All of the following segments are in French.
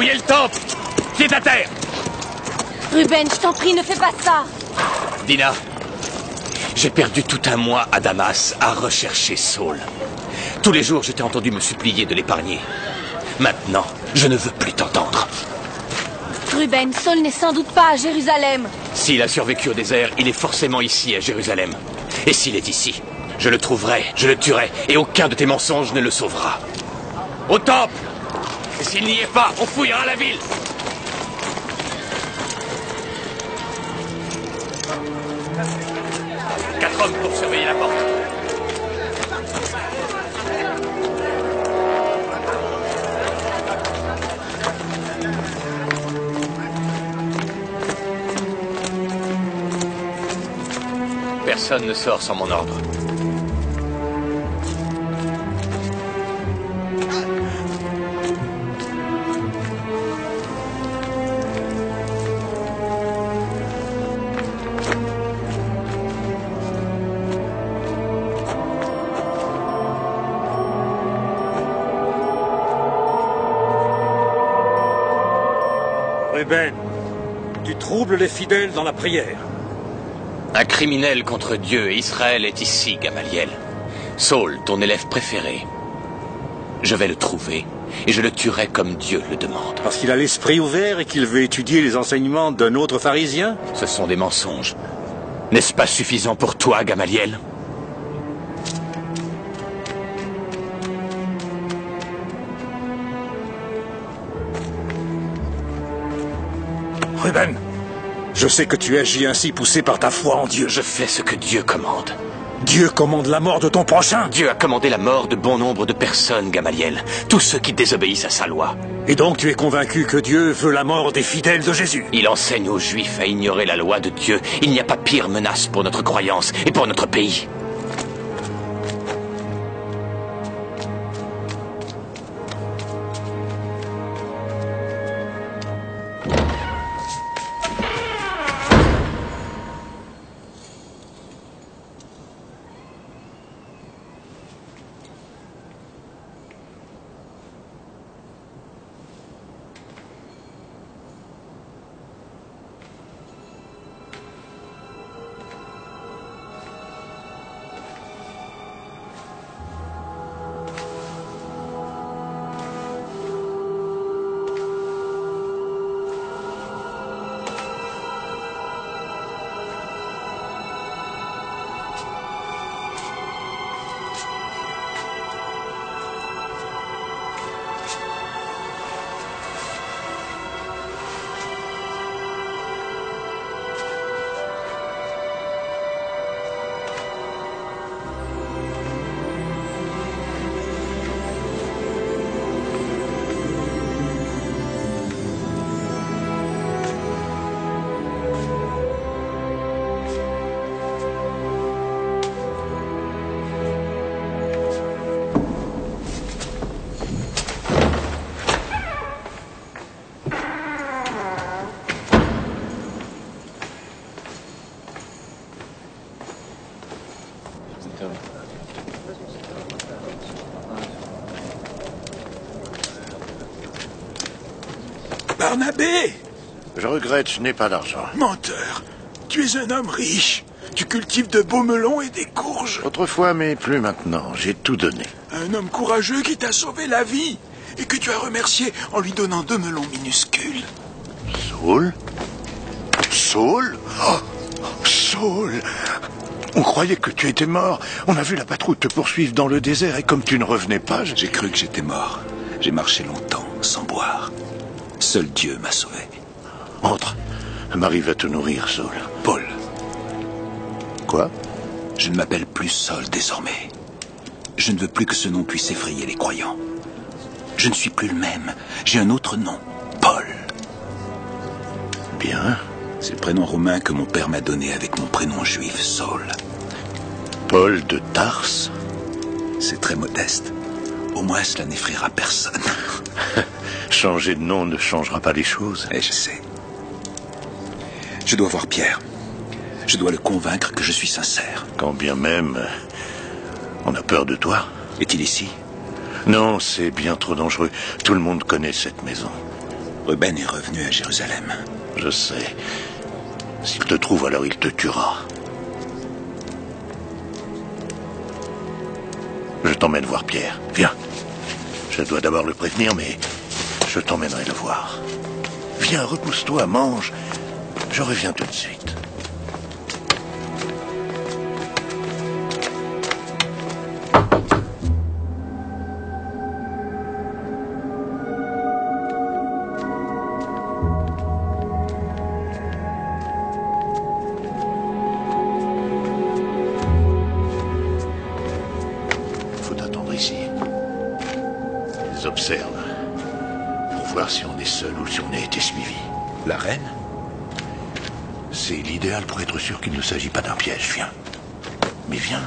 Fouillez le temple! Pied à terre! Ruben, je t'en prie, ne fais pas ça! Dina, j'ai perdu tout un mois à Damas à rechercher Saul. Tous les jours, je t'ai entendu me supplier de l'épargner. Maintenant, je ne veux plus t'entendre. Ruben, Saul n'est sans doute pas à Jérusalem. S'il a survécu au désert, il est forcément ici, à Jérusalem. Et s'il est ici, je le trouverai, je le tuerai, et aucun de tes mensonges ne le sauvera. Au temple! Et s'il n'y est pas, on fouillera la ville! Quatre hommes pour surveiller la porte. Personne ne sort sans mon ordre. Ruben, tu troubles les fidèles dans la prière. Un criminel contre Dieu et Israël est ici, Gamaliel. Saul, ton élève préféré. Je vais le trouver, et je le tuerai comme Dieu le demande. Parce qu'il a l'esprit ouvert et qu'il veut étudier les enseignements d'un autre pharisien? Ce sont des mensonges. N'est-ce pas suffisant pour toi, Gamaliel? Ruben, je sais que tu agis ainsi poussé par ta foi en Dieu. Je fais ce que Dieu commande. Dieu commande la mort de ton prochain. Dieu a commandé la mort de bon nombre de personnes, Gamaliel. Tous ceux qui désobéissent à sa loi. Et donc tu es convaincu que Dieu veut la mort des fidèles de Jésus? Il enseigne aux Juifs à ignorer la loi de Dieu. Il n'y a pas pire menace pour notre croyance et pour notre pays. Barnabé! Je regrette, je n'ai pas d'argent. Menteur! Tu es un homme riche. Tu cultives de beaux melons et des courges. Autrefois, mais plus maintenant. J'ai tout donné. Un homme courageux qui t'a sauvé la vie et que tu as remercié en lui donnant 2 melons minuscules. Saul? Saul? Oh, Saul! On croyait que tu étais mort. On a vu la patrouille te poursuivre dans le désert et comme tu ne revenais pas, J'ai cru que j'étais mort. J'ai marché longtemps sans boire. Seul Dieu m'a sauvé. Entre. Marie va te nourrir, Saul. Paul, Quoi? je ne m'appelle plus Saul désormais. Je ne veux plus que ce nom puisse effrayer les croyants. Je ne suis plus le même. J'ai un autre nom. Paul. Bien. C'est le prénom romain que mon père m'a donné avec mon prénom juif, Saul. Paul de Tarse? C'est très modeste. Au moins, cela n'effraiera personne. Changer de nom ne changera pas les choses. Et je sais. Je dois voir Pierre. Je dois le convaincre que je suis sincère. Quand bien même, on a peur de toi. Est-il ici? Non, c'est bien trop dangereux. Tout le monde connaît cette maison. Ruben est revenu à Jérusalem. Je sais. S'il te trouve, alors il te tuera. Je t'emmène voir Pierre. Viens. Je dois d'abord le prévenir, mais je t'emmènerai le voir. Viens, repousse-toi, mange. Je reviens tout de suite. Faut attendre ici. Ils observent. Pour voir si on est seul ou si on a été suivi. La reine? C'est l'idéal pour être sûr qu'il ne s'agit pas d'un piège. Viens. Mais viens.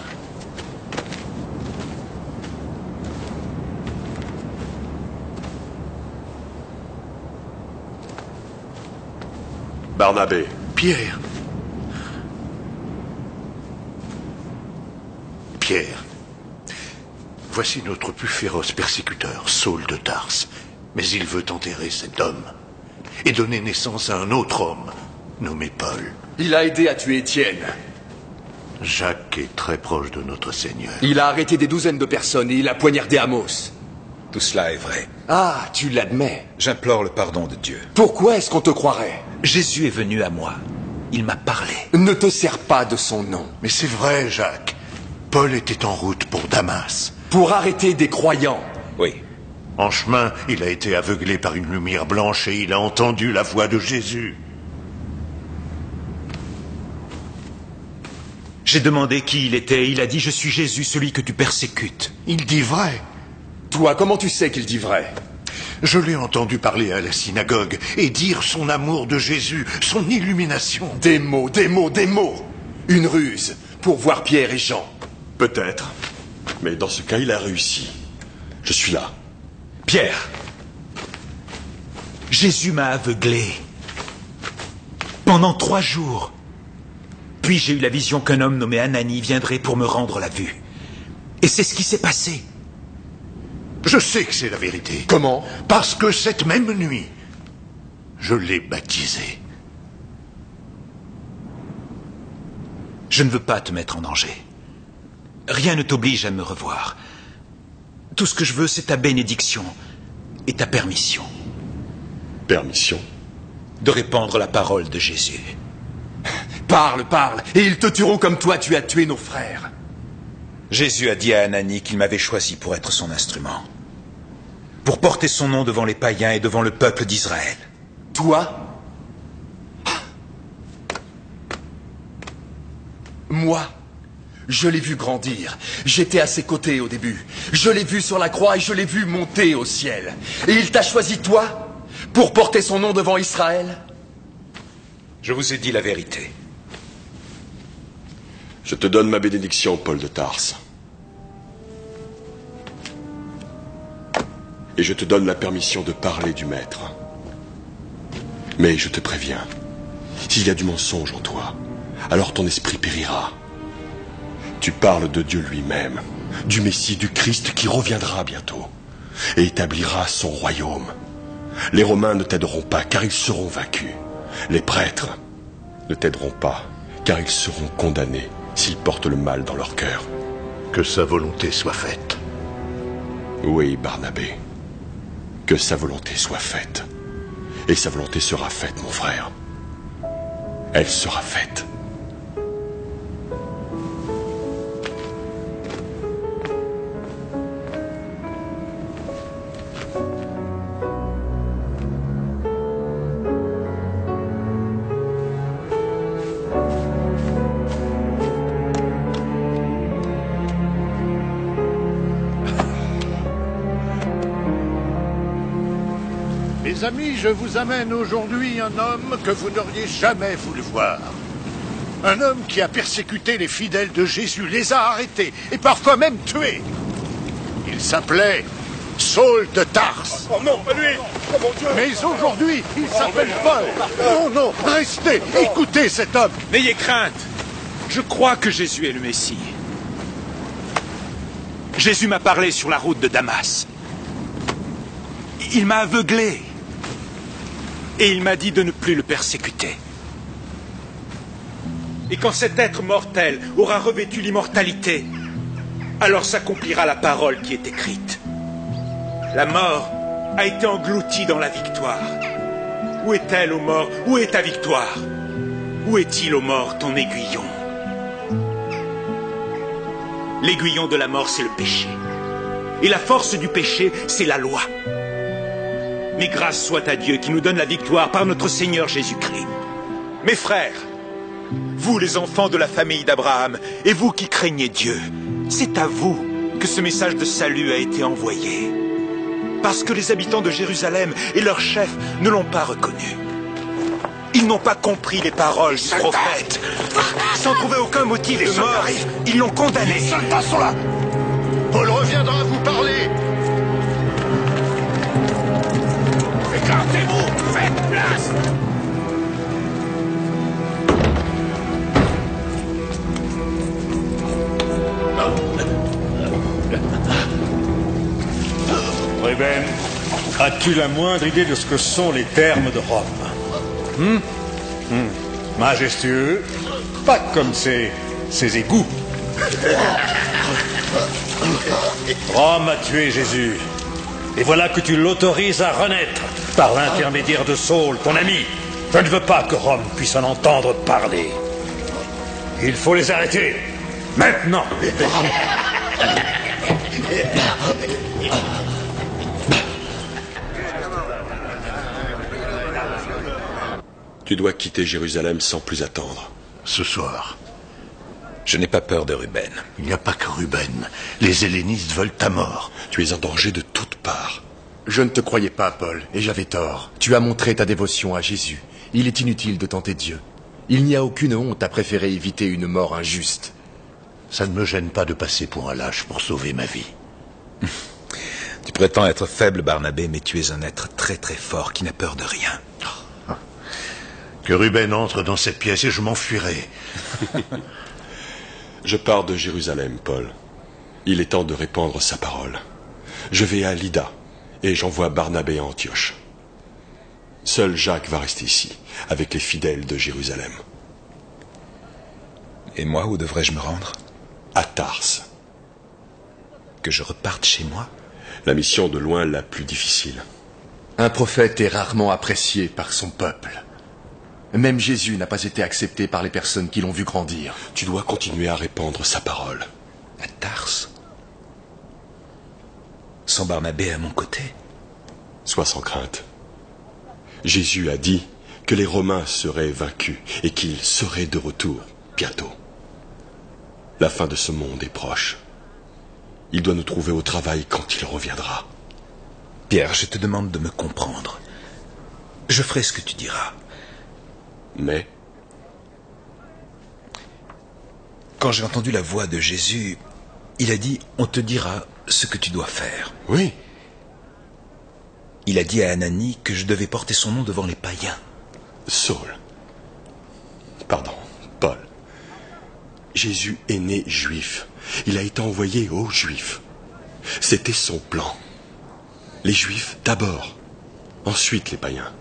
Barnabé. Pierre. Pierre. Voici notre plus féroce persécuteur, Saul de Tarse. Mais il veut enterrer cet homme et donner naissance à un autre homme, nommé Paul. Il a aidé à tuer Étienne. Jacques est très proche de notre Seigneur. Il a arrêté des douzaines de personnes et il a poignardé Amos. Tout cela est vrai. Ah, tu l'admets. J'implore le pardon de Dieu. Pourquoi est-ce qu'on te croirait? Jésus est venu à moi. Il m'a parlé. Ne te sers pas de son nom. Mais c'est vrai, Jacques. Paul était en route pour Damas. Pour arrêter des croyants. Oui. En chemin, il a été aveuglé par une lumière blanche et il a entendu la voix de Jésus. J'ai demandé qui il était. Il a dit, je suis Jésus, celui que tu persécutes. Il dit vrai. Toi, comment tu sais qu'il dit vrai? Je l'ai entendu parler à la synagogue et dire son amour de Jésus, son illumination. Des mots, des mots, des mots. Une ruse pour voir Pierre et Jean. Peut-être. Mais dans ce cas, il a réussi. Je suis là. Pierre, Jésus m'a aveuglé pendant 3 jours. Puis j'ai eu la vision qu'un homme nommé Anani viendrait pour me rendre la vue. Et c'est ce qui s'est passé. Je sais que c'est la vérité. Comment? Parce que cette même nuit, je l'ai baptisé. Je ne veux pas te mettre en danger. Rien ne t'oblige à me revoir. Tout ce que je veux, c'est ta bénédiction et ta permission. Permission? De répandre la parole de Jésus. Parle, parle, et ils te tueront comme toi tu as tué nos frères. Jésus a dit à Anani qu'il m'avait choisi pour être son instrument. Pour porter son nom devant les païens et devant le peuple d'Israël. Toi? Moi? Je l'ai vu grandir. J'étais à ses côtés au début. Je l'ai vu sur la croix et je l'ai vu monter au ciel. Et il t'a choisi, toi, pour porter son nom devant Israël? Je vous ai dit la vérité. Je te donne ma bénédiction, Paul de Tarse. Et je te donne la permission de parler du Maître. Mais je te préviens, s'il y a du mensonge en toi, alors ton esprit périra. Tu parles de Dieu lui-même, du Messie, du Christ qui reviendra bientôt et établira son royaume. Les Romains ne t'aideront pas car ils seront vaincus. Les prêtres ne t'aideront pas car ils seront condamnés s'ils portent le mal dans leur cœur. Que sa volonté soit faite. Oui, Barnabé, que sa volonté soit faite. Et sa volonté sera faite, mon frère. Elle sera faite. Mes amis, je vous amène aujourd'hui un homme que vous n'auriez jamais voulu voir. Un homme qui a persécuté les fidèles de Jésus, les a arrêtés et parfois même tués. Il s'appelait Saul de Tarse. Oh non, pas lui! Oh mon Dieu! Mais aujourd'hui, il s'appelle Paul. Non, non, restez, écoutez cet homme. N'ayez crainte. Je crois que Jésus est le Messie. Jésus m'a parlé sur la route de Damas. Il m'a aveuglé. Et il m'a dit de ne plus le persécuter. Et quand cet être mortel aura revêtu l'immortalité, alors s'accomplira la parole qui est écrite. La mort a été engloutie dans la victoire. Où est-elle, ô mort? Où est ta victoire? Où est-il, ô mort, ton aiguillon? L'aiguillon de la mort, c'est le péché. Et la force du péché, c'est la loi. Mais grâce soit à Dieu qui nous donne la victoire par notre Seigneur Jésus-Christ. Mes frères, vous les enfants de la famille d'Abraham, et vous qui craignez Dieu, c'est à vous que ce message de salut a été envoyé. Parce que les habitants de Jérusalem et leurs chefs ne l'ont pas reconnu. Ils n'ont pas compris les paroles du prophète. Sans trouver aucun motif de mort, ils l'ont condamné. Les soldats sont là. Paul reviendra vous parler. Écartez-vous, faites place. Ruben, as-tu la moindre idée de ce que sont les termes de Rome? Majestueux, pas comme ces égouts. Rome a tué Jésus. Et voilà que tu l'autorises à renaître par l'intermédiaire de Saul, ton ami. Je ne veux pas que Rome puisse en entendre parler. Il faut les arrêter. Maintenant. Tu dois quitter Jérusalem sans plus attendre. Ce soir. Je n'ai pas peur de Ruben. Il n'y a pas que Ruben. Les hellénistes veulent ta mort. Tu es en danger de toutes parts. Je ne te croyais pas, Paul, et j'avais tort. Tu as montré ta dévotion à Jésus. Il est inutile de tenter Dieu. Il n'y a aucune honte à préférer éviter une mort injuste. Ça ne me gêne pas de passer pour un lâche pour sauver ma vie. Tu prétends être faible, Barnabé, mais tu es un être très très fort qui n'a peur de rien. Que Ruben entre dans cette pièce et je m'enfuirai. Je pars de Jérusalem, Paul. Il est temps de répandre sa parole. Je vais à Lydda et j'envoie Barnabé à Antioche. Seul Jacques va rester ici, avec les fidèles de Jérusalem. Et moi, où devrais-je me rendre? À Tarse. Que je reparte chez moi? La mission de loin la plus difficile. Un prophète est rarement apprécié par son peuple. Même Jésus n'a pas été accepté par les personnes qui l'ont vu grandir. Tu dois continuer à répandre sa parole. À Tarse? Sans Barnabé à mon côté? Sois sans crainte. Jésus a dit que les Romains seraient vaincus et qu'il serait de retour bientôt. La fin de ce monde est proche. Il doit nous trouver au travail quand il reviendra. Pierre, je te demande de me comprendre. Je ferai ce que tu diras. Mais quand j'ai entendu la voix de Jésus, il a dit « On te dira ce que tu dois faire ». oui, Il a dit à Ananie que je devais porter son nom devant les païens. Saul. Pardon, Paul. Jésus est né juif. Il a été envoyé aux Juifs. C'était son plan. Les Juifs d'abord, ensuite les païens.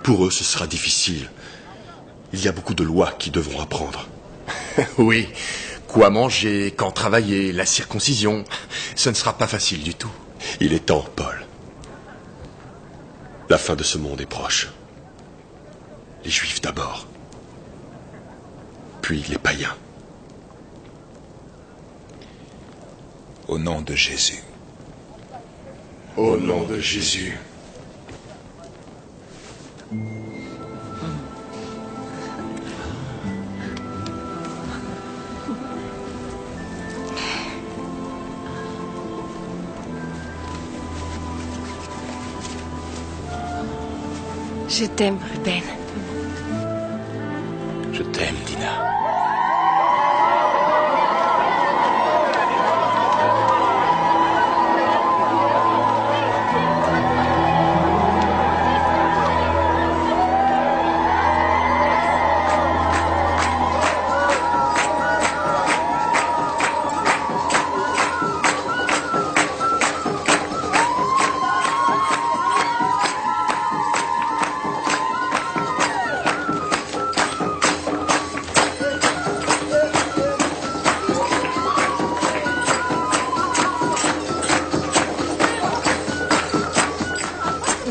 Pour eux, ce sera difficile. Il y a beaucoup de lois qu'ils devront apprendre. Oui, quoi manger, quand travailler, la circoncision, ce ne sera pas facile du tout. Il est temps, Paul. La fin de ce monde est proche. Les Juifs d'abord, puis les païens. Au nom de Jésus. Au nom de Jésus. Je t'aime, Ruben. Je t'aime, Dina.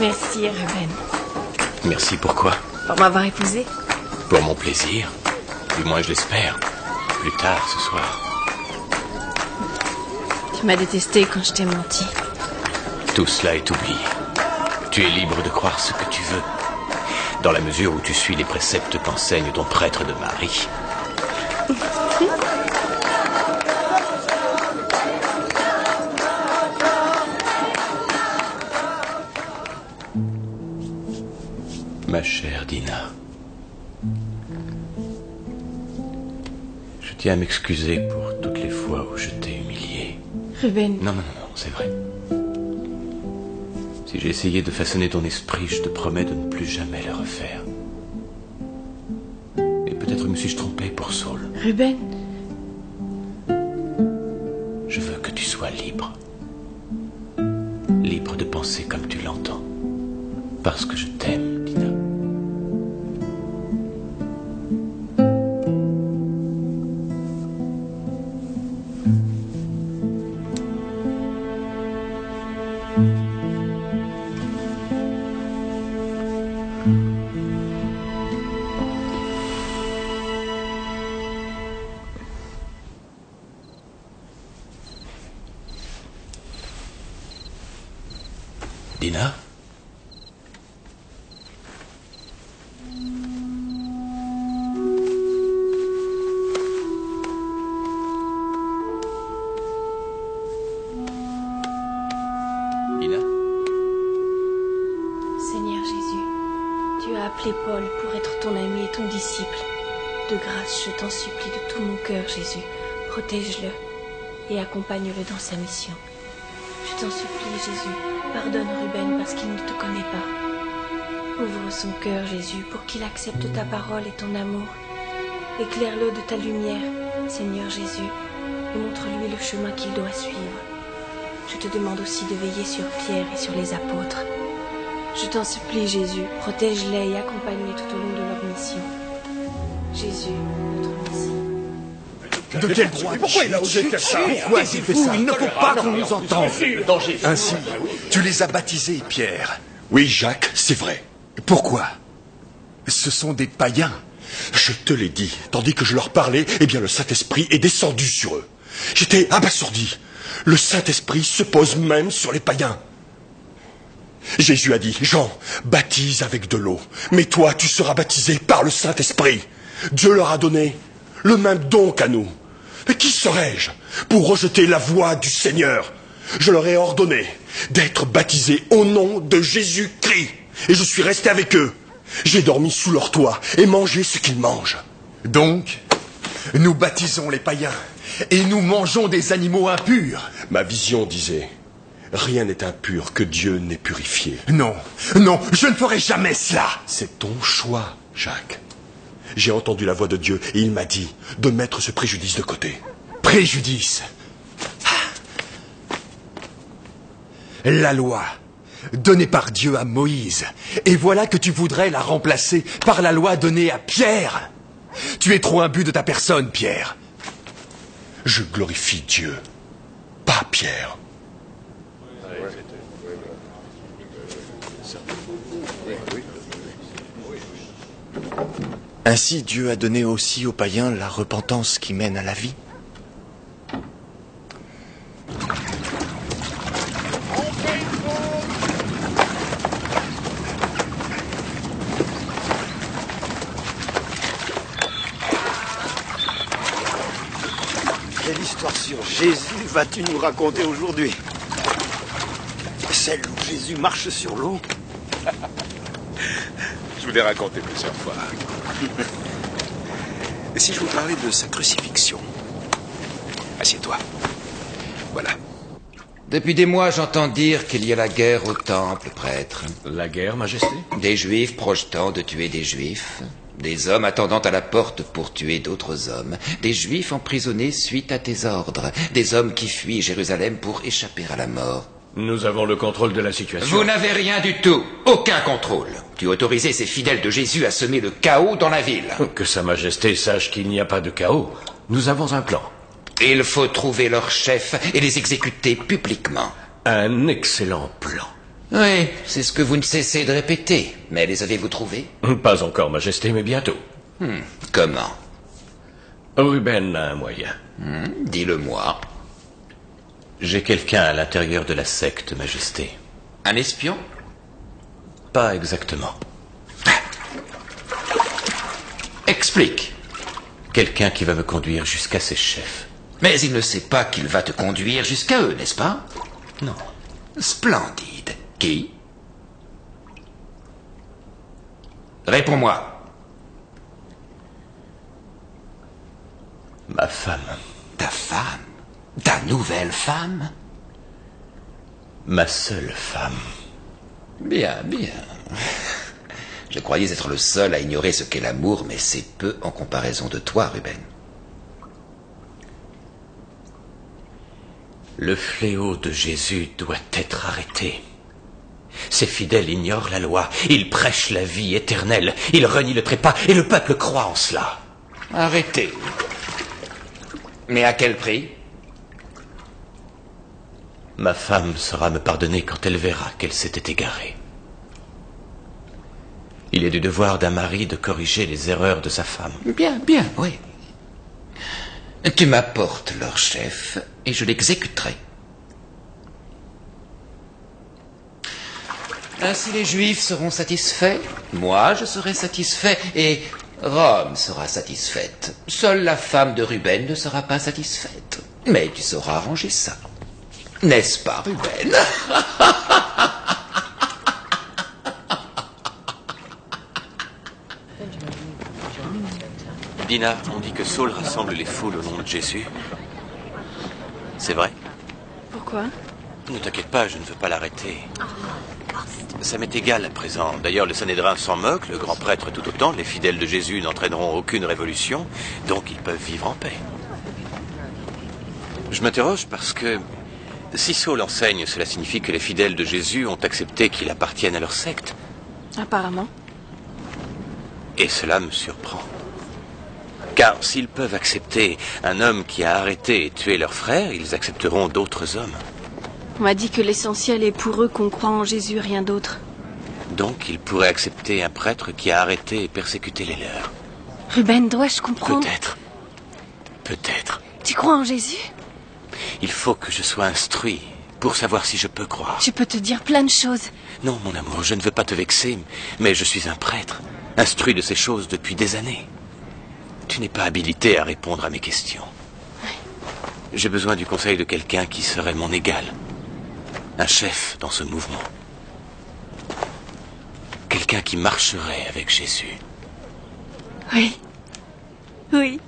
Merci, Ruben. Merci pourquoi? Pour m'avoir épousé. Pour mon plaisir. Du moins, je l'espère. Plus tard, ce soir. Tu m'as détesté quand je t'ai menti. Tout cela est oublié. Tu es libre de croire ce que tu veux, dans la mesure où tu suis les préceptes qu'enseigne ton prêtre de Marie. Ma chère Dina, je tiens à m'excuser pour toutes les fois où je t'ai humiliée. Ruben. Non, c'est vrai. Si j'ai essayé de façonner ton esprit, je te promets de ne plus jamais le refaire. Et peut-être me suis-je trompé pour Saul. Ruben. Je veux que tu sois libre. Libre de penser comme tu l'entends. Parce que je t'aime, Dina. Dina? Dina? Seigneur Jésus, tu as appelé Paul pour être ton ami et ton disciple. De grâce, je t'en supplie de tout mon cœur, Jésus. Protège-le et accompagne-le dans sa mission. Je t'en supplie, Jésus, pardonne Ruben parce qu'il ne te connaît pas. Ouvre son cœur, Jésus, pour qu'il accepte ta parole et ton amour. Éclaire-le de ta lumière, Seigneur Jésus, et montre-lui le chemin qu'il doit suivre. Je te demande aussi de veiller sur Pierre et sur les apôtres. Je t'en supplie, Jésus, protège-les et accompagne-les tout au long de leur mission. Jésus, notre Messie. De quel droit? Pourquoi il a osé faire ça? Pourquoi il fait ça? Il ne faut pas qu'on nous entende. Ainsi, tu les as baptisés, Pierre. Oui, Jacques, c'est vrai. Pourquoi? Ce sont des païens. Je te l'ai dit. Tandis que je leur parlais, eh bien le Saint-Esprit est descendu sur eux. J'étais abasourdi. Le Saint-Esprit se pose même sur les païens. Jésus a dit, Jean, baptise avec de l'eau. Mais toi, tu seras baptisé par le Saint-Esprit. Dieu leur a donné le même don qu'à nous. Mais qui serais-je pour rejeter la voix du Seigneur? Je leur ai ordonné d'être baptisés au nom de Jésus-Christ. Et je suis resté avec eux. J'ai dormi sous leur toit et mangé ce qu'ils mangent. Donc, nous baptisons les païens et nous mangeons des animaux impurs. Ma vision disait, rien n'est impur que Dieu n'ait purifié. Non, non, je ne ferai jamais cela. C'est ton choix, Jacques. J'ai entendu la voix de Dieu et il m'a dit de mettre ce préjudice de côté. Préjudice. La loi, donnée par Dieu à Moïse, et voilà que tu voudrais la remplacer par la loi donnée à Pierre. Tu es trop imbu de ta personne, Pierre. Je glorifie Dieu, pas Pierre. Ainsi, Dieu a donné aussi aux païens la repentance qui mène à la vie. Quelle histoire sur Jésus vas-tu nous raconter aujourd'hui? Celle où Jésus marche sur l'eau? Je vous l'ai raconté plusieurs fois. Et si je vous parlais de sa crucifixion? Assieds-toi. Voilà. Depuis des mois, j'entends dire qu'il y a la guerre au temple, prêtre. La guerre, Majesté? Des Juifs projetant de tuer des Juifs. Des hommes attendant à la porte pour tuer d'autres hommes. Des Juifs emprisonnés suite à tes ordres. Des hommes qui fuient Jérusalem pour échapper à la mort. Nous avons le contrôle de la situation. Vous n'avez rien du tout. Aucun contrôle. Tu autorisais ces fidèles de Jésus à semer le chaos dans la ville. Que Sa Majesté sache qu'il n'y a pas de chaos. Nous avons un plan. Il faut trouver leur chef et les exécuter publiquement. Un excellent plan. Oui, c'est ce que vous ne cessez de répéter. Mais les avez-vous trouvés? Pas encore, Majesté, mais bientôt. Comment? Ruben a un moyen. Dis-le-moi. J'ai quelqu'un à l'intérieur de la secte, Majesté. Un espion? Pas exactement. Explique. Quelqu'un qui va me conduire jusqu'à ses chefs. Mais il ne sait pas qu'il va te conduire jusqu'à eux, n'est-ce pas? Non. Splendide. Qui? Réponds-moi. Ma femme. Ta femme? Ta nouvelle femme? Ma seule femme. Bien, bien. Je croyais être le seul à ignorer ce qu'est l'amour, mais c'est peu en comparaison de toi, Ruben. Le fléau de Jésus doit être arrêté. Ses fidèles ignorent la loi, ils prêchent la vie éternelle, ils renient le trépas, et le peuple croit en cela. Arrêtez. Mais à quel prix? Ma femme saura me pardonner quand elle verra qu'elle s'était égarée. Il est du devoir d'un mari de corriger les erreurs de sa femme. Bien, bien, oui. Tu m'apportes leur chef et je l'exécuterai. Ainsi les Juifs seront satisfaits, moi je serai satisfait et Rome sera satisfaite. Seule la femme de Ruben ne sera pas satisfaite. Mais tu sauras arranger ça. N'est-ce pas, Ruben? Dina, on dit que Saul rassemble les foules au nom de Jésus. C'est vrai? Pourquoi? Ne t'inquiète pas, je ne veux pas l'arrêter. Ça m'est égal à présent. D'ailleurs, le Sanhédrin s'en moque, le grand prêtre tout autant. Les fidèles de Jésus n'entraîneront aucune révolution, donc ils peuvent vivre en paix. Je m'interroge parce que si Saul enseigne, cela signifie que les fidèles de Jésus ont accepté qu'il appartienne à leur secte. Apparemment. Et cela me surprend. Car s'ils peuvent accepter un homme qui a arrêté et tué leur frère, ils accepteront d'autres hommes. On m'a dit que l'essentiel est pour eux qu'on croit en Jésus, rien d'autre. Donc ils pourraient accepter un prêtre qui a arrêté et persécuté les leurs. Ruben, dois-je comprendre? Peut-être. Peut-être. Tu crois en Jésus? Il faut que je sois instruit pour savoir si je peux croire. Je peux te dire plein de choses. Non, mon amour, je ne veux pas te vexer, mais je suis un prêtre, instruit de ces choses depuis des années. Tu n'es pas habilité à répondre à mes questions. J'ai besoin du conseil de quelqu'un qui serait mon égal. Un chef dans ce mouvement. Quelqu'un qui marcherait avec Jésus. Oui. Oui.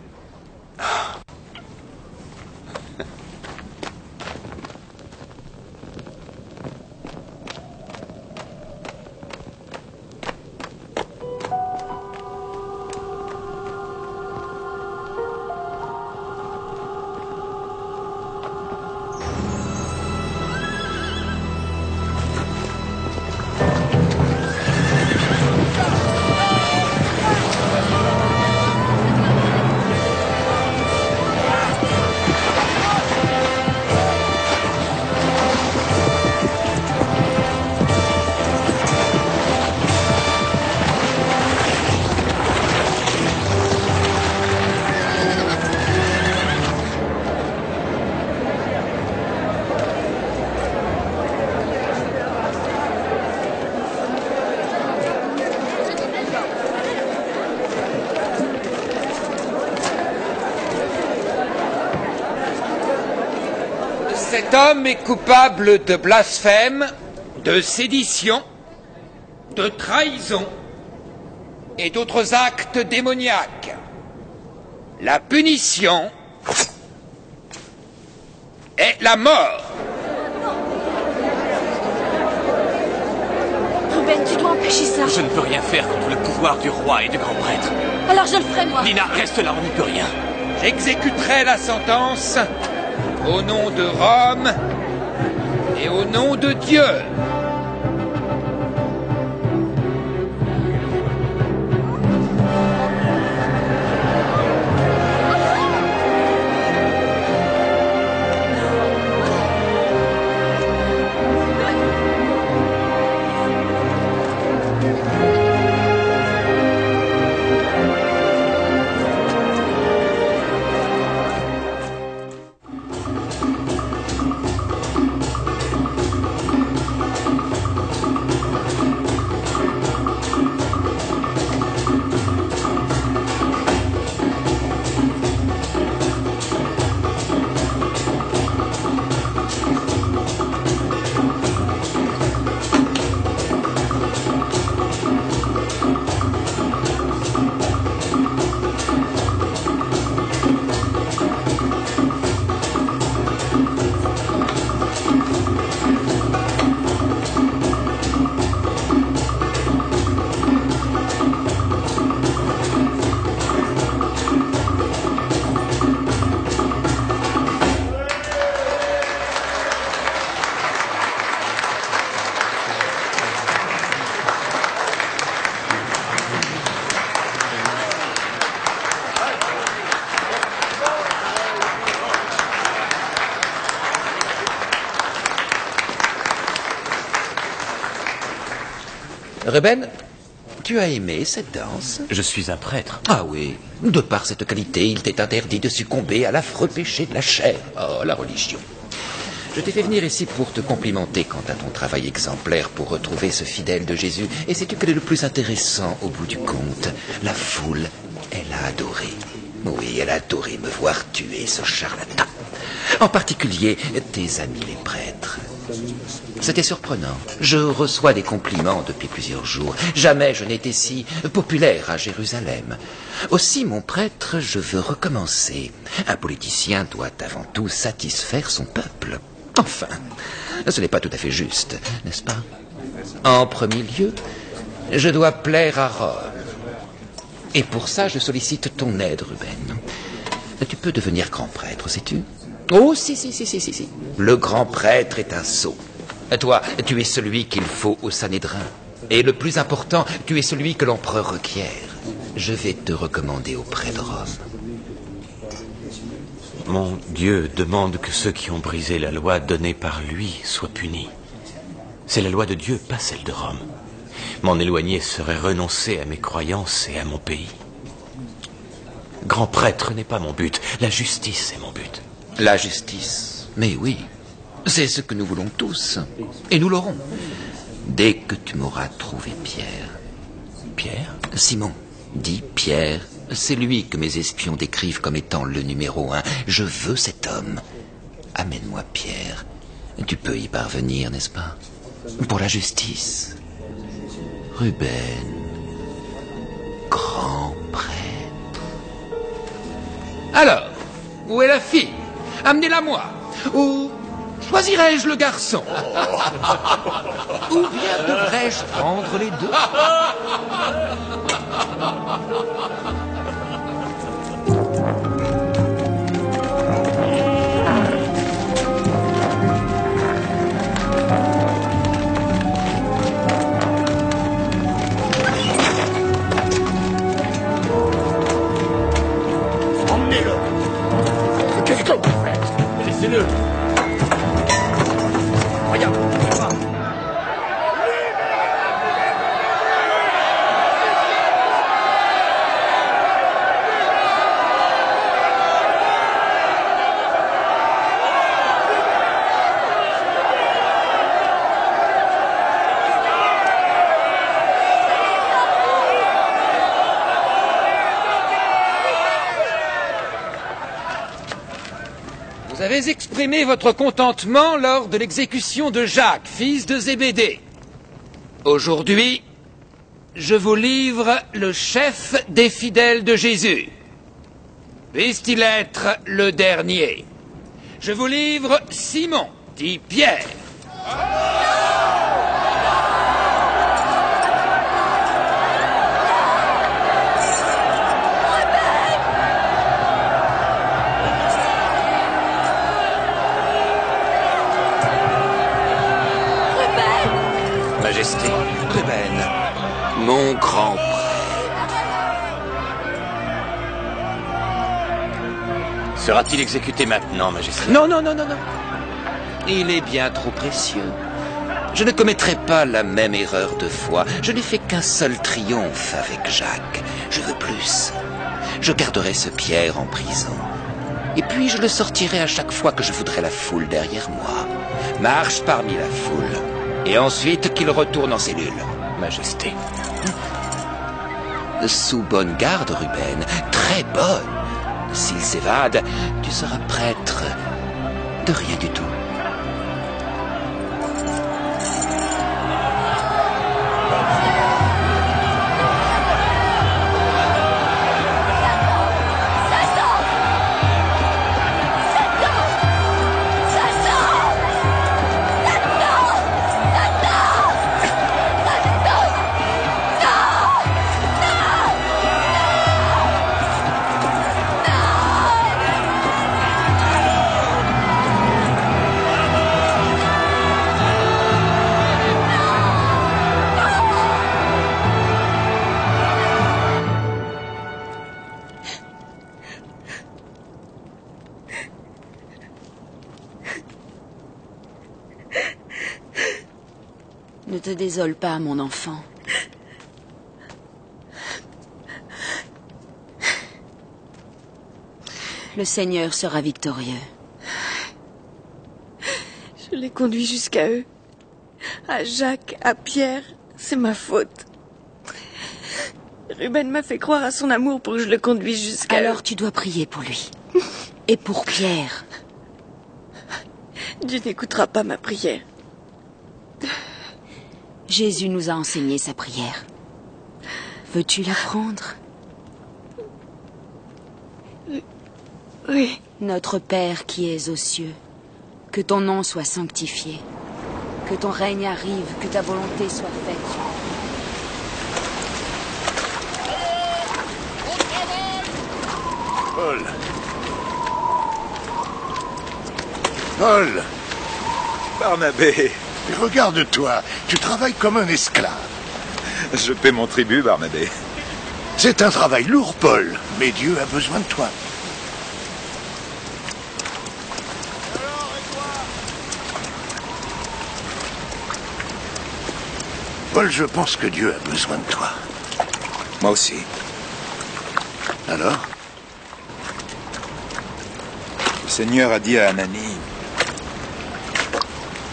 Cet homme est coupable de blasphème, de sédition, de trahison et d'autres actes démoniaques. La punition est la mort. Ruben, tu dois empêcher ça. Je ne peux rien faire contre le pouvoir du roi et du grand prêtre. Alors je le ferai, moi. Nina, reste là, on n'y peut rien. J'exécuterai la sentence au nom de Rome et au nom de Dieu. Ruben, tu as aimé cette danse? Je suis un prêtre. Ah oui, de par cette qualité, il t'est interdit de succomber à l'affreux péché de la chair. Oh, la religion. Je t'ai fait venir ici pour te complimenter quant à ton travail exemplaire pour retrouver ce fidèle de Jésus. Et sais-tu quel est le plus intéressant au bout du compte? La foule, elle a adoré. Oui, elle a adoré me voir tuer ce charlatan. En particulier, tes amis les prêtres. C'était surprenant. Je reçois des compliments depuis plusieurs jours. Jamais je n'étais si populaire à Jérusalem. Aussi, mon prêtre, je veux recommencer. Un politicien doit avant tout satisfaire son peuple. Enfin, ce n'est pas tout à fait juste, n'est-ce pas? En premier lieu, je dois plaire à Rome. Et pour ça, je sollicite ton aide, Ruben. Tu peux devenir grand prêtre, sais-tu? Oh, si. Le grand prêtre est un sot. Toi, tu es celui qu'il faut au Sanhédrin. Et le plus important, tu es celui que l'empereur requiert. Je vais te recommander auprès de Rome. Mon Dieu demande que ceux qui ont brisé la loi donnée par lui soient punis. C'est la loi de Dieu, pas celle de Rome. M'en éloigner serait renoncer à mes croyances et à mon pays. Grand prêtre n'est pas mon but, la justice est mon but. La justice, mais oui, c'est ce que nous voulons tous, et nous l'aurons. Dès que tu m'auras trouvé Pierre. Pierre? Simon, dis Pierre. C'est lui que mes espions décrivent comme étant le numéro 1. Je veux cet homme. Amène-moi Pierre. Tu peux y parvenir, n'est-ce pas? Pour la justice. Ruben, grand prêtre. Alors, où est la fille? Amenez-la-moi. Ou choisirais-je le garçon? Ou bien devrais-je prendre les deux? Emmenez-le. Qu'est-ce que vous faites? Laissez-le. Regarde. Vous avez exprimé votre contentement lors de l'exécution de Jacques, fils de Zébédée. Aujourd'hui, je vous livre le chef des fidèles de Jésus. Puisse-t-il être le dernier? Je vous livre Simon, dit Pierre. Majesté. Ruben, mon grand prêtre. Sera-t-il exécuté maintenant, Majesté? Non. Il est bien trop précieux. Je ne commettrai pas la même erreur deux fois. Je n'ai fait qu'un seul triomphe avec Jacques. Je veux plus. Je garderai ce Pierre en prison. Et puis je le sortirai à chaque fois que je voudrais la foule derrière moi. Marche parmi la foule. Et ensuite qu'il retourne en cellule. Majesté. Sous bonne garde, Ruben. Très bonne. S'il s'évade, tu seras prêtre de rien du tout. Ne te désole pas, mon enfant. Le Seigneur sera victorieux. Je l'ai conduit jusqu'à eux. À Jacques, à Pierre. C'est ma faute. Ruben m'a fait croire à son amour pour que je le conduise jusqu'à eux. Alors tu dois prier pour lui. Et pour Pierre. Dieu n'écoutera pas ma prière. Jésus nous a enseigné sa prière. Veux-tu l'apprendre? Oui. Notre Père qui es aux cieux, que ton nom soit sanctifié, que ton règne arrive, que ta volonté soit faite. Paul. Paul. Barnabé. Mais regarde-toi, tu travailles comme un esclave. Je paie mon tribut, Barnabé. C'est un travail lourd, Paul, mais Dieu a besoin de toi. Paul, je pense que Dieu a besoin de toi. Moi aussi. Alors? Le Seigneur a dit à Ananie,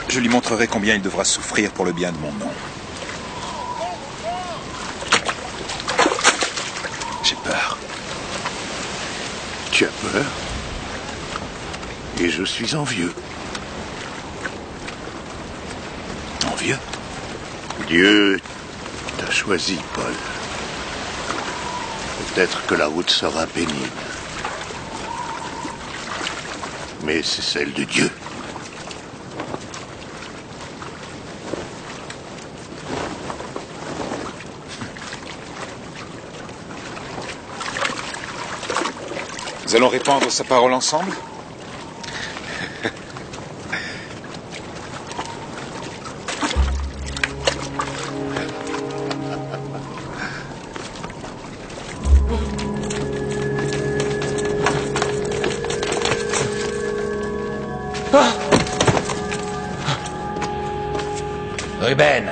je lui montrerai combien il devra souffrir pour le bien de mon nom. J'ai peur. Tu as peur? Et je suis envieux. Envieux? Dieu t'a choisi, Paul. Peut-être que la route sera pénible. Mais c'est celle de Dieu. Nous allons répandre sa parole ensemble? Ruben.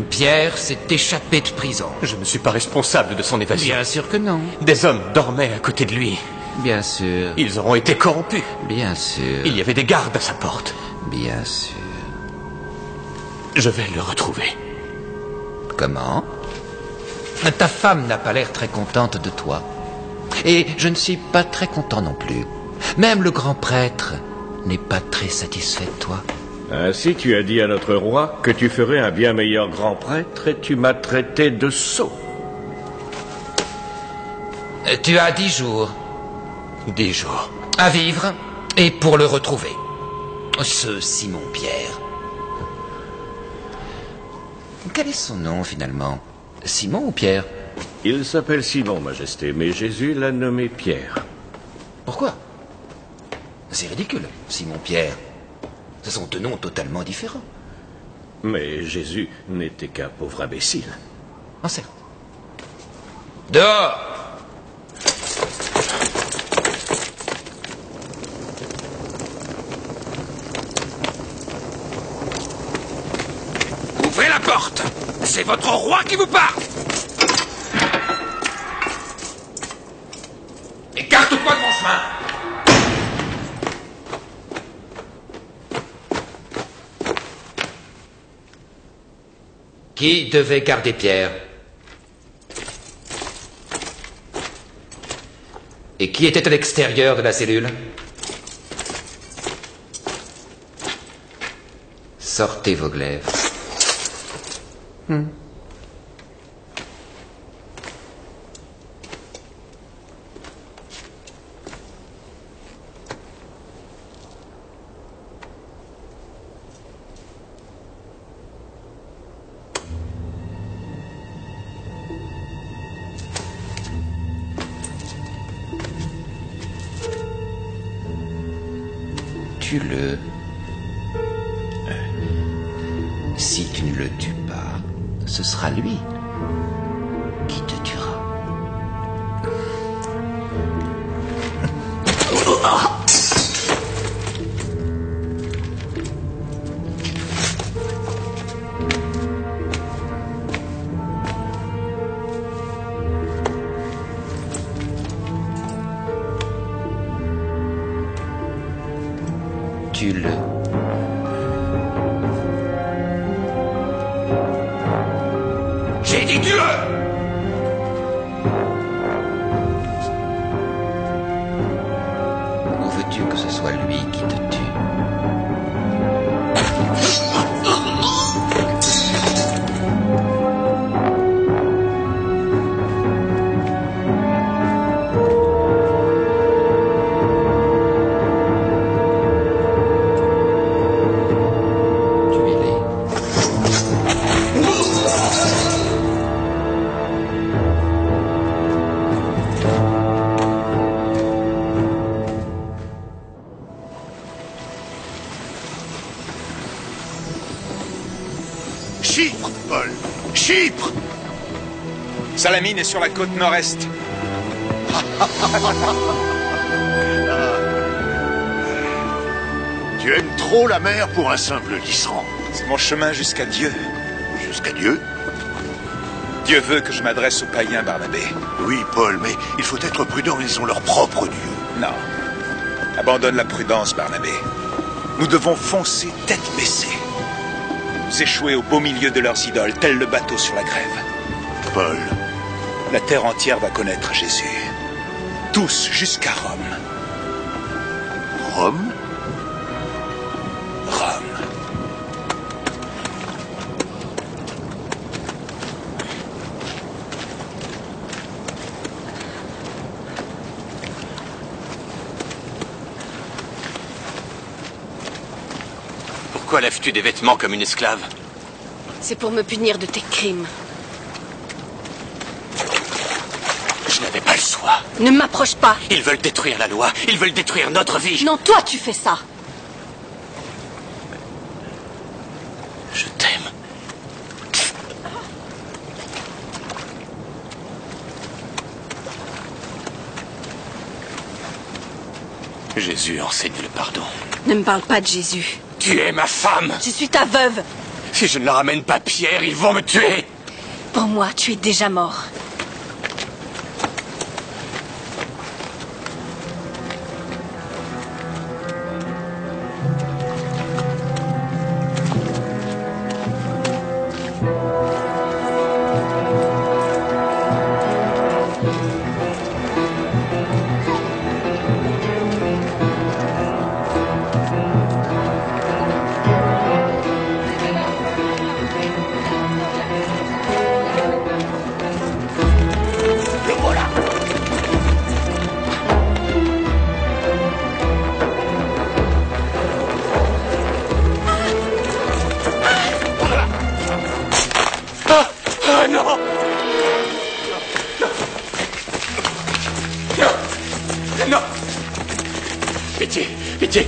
Pierre s'est échappé de prison. Je ne suis pas responsable de son évasion. Bien sûr que non. Des hommes dormaient à côté de lui. Bien sûr. Ils auront été corrompus. Bien sûr. Il y avait des gardes à sa porte. Bien sûr. Je vais le retrouver. Comment? Ta femme n'a pas l'air très contente de toi. Et je ne suis pas très content non plus. Même le grand prêtre n'est pas très satisfait de toi. Ainsi tu as dit à notre roi que tu ferais un bien meilleur grand prêtre et tu m'as traité de sot. Tu as 10 jours. 10 jours. À vivre et pour le retrouver. Ce Simon-Pierre. Quel est son nom finalement? Simon ou Pierre? Il s'appelle Simon, Majesté, mais Jésus l'a nommé Pierre. Pourquoi? C'est ridicule, Simon-Pierre. Ce sont deux noms totalement différents. Mais Jésus n'était qu'un pauvre imbécile. Ah, certes. Dehors! Ouvrez la porte! C'est votre roi qui vous parle! Écarte-toi de mon chemin! Qui devait garder Pierre? Et qui était à l'extérieur de la cellule? Sortez vos glaives. Tue-le. Si tu ne le tues pas, ce sera lui qui te tuera. Tue-le. J'ai dit tue-le! Ou veux-tu que ce soit lui qui te tue? Chypre, Paul! Chypre! Salamine est sur la côte nord-est. Tu aimes trop la mer pour un simple liceran. C'est mon chemin jusqu'à Dieu. Jusqu'à Dieu? Dieu veut que je m'adresse aux païens, Barnabé. Oui, Paul, mais il faut être prudent, ils ont leur propre Dieu. Non. Abandonne la prudence, Barnabé. Nous devons foncer tête baissée. Nous échouer au beau milieu de leurs idoles, tel le bateau sur la grève. Paul. La terre entière va connaître Jésus. Tous jusqu'à Rome. Rome? Rome. Pourquoi lèves-tu des vêtements comme une esclave? C'est pour me punir de tes crimes. Je n'avais pas le choix. Ne m'approche pas. Ils veulent détruire la loi. Ils veulent détruire notre vie. Non, toi, tu fais ça. Je t'aime. Jésus enseigne le pardon. Ne me parle pas de Jésus. Tu es ma femme. Je suis ta veuve. Si je ne leur ramène pas Pierre, ils vont me tuer. Pour moi, tu es déjà mort.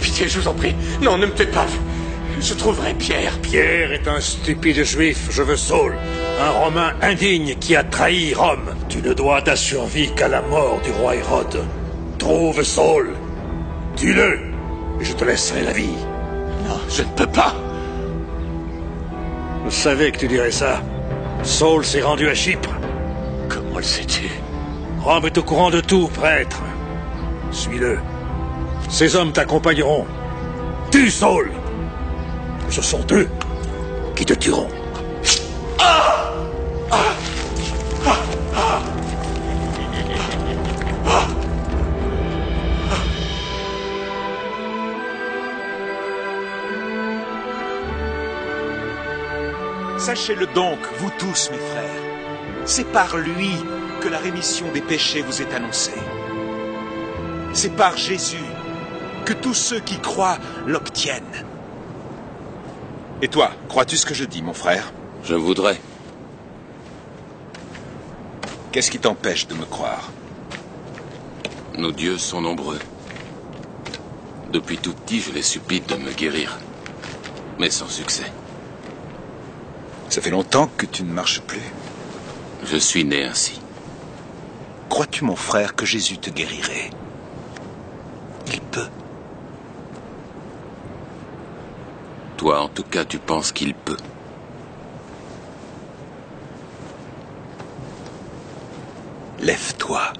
Pitié, je vous en prie. Non, ne me tuez pas. Je trouverai Pierre. Pierre est un stupide juif, je veux Saul. Un Romain indigne qui a trahi Rome. Tu ne dois ta survie qu'à la mort du roi Hérode. Trouve Saul. Tue-le, et je te laisserai la vie. Non, je ne peux pas. Je savais que tu dirais ça. Saul s'est rendu à Chypre. Comment le sais-tu? Rome est au courant de tout, prêtre. Suis-le. Ces hommes t'accompagneront. Tue Saul. Ce sont eux qui te tueront. Sachez-le donc, vous tous, mes frères, c'est par lui que la rémission des péchés vous est annoncée. C'est par Jésus que tous ceux qui croient l'obtiennent. Et toi, crois-tu ce que je dis, mon frère? Je voudrais. Qu'est-ce qui t'empêche de me croire? Nos dieux sont nombreux. Depuis tout petit, je les supplie de me guérir. Mais sans succès. Ça fait longtemps que tu ne marches plus. Je suis né ainsi. Crois-tu, mon frère, que Jésus te guérirait? Il peut. Toi, en tout cas, tu penses qu'il peut. Lève-toi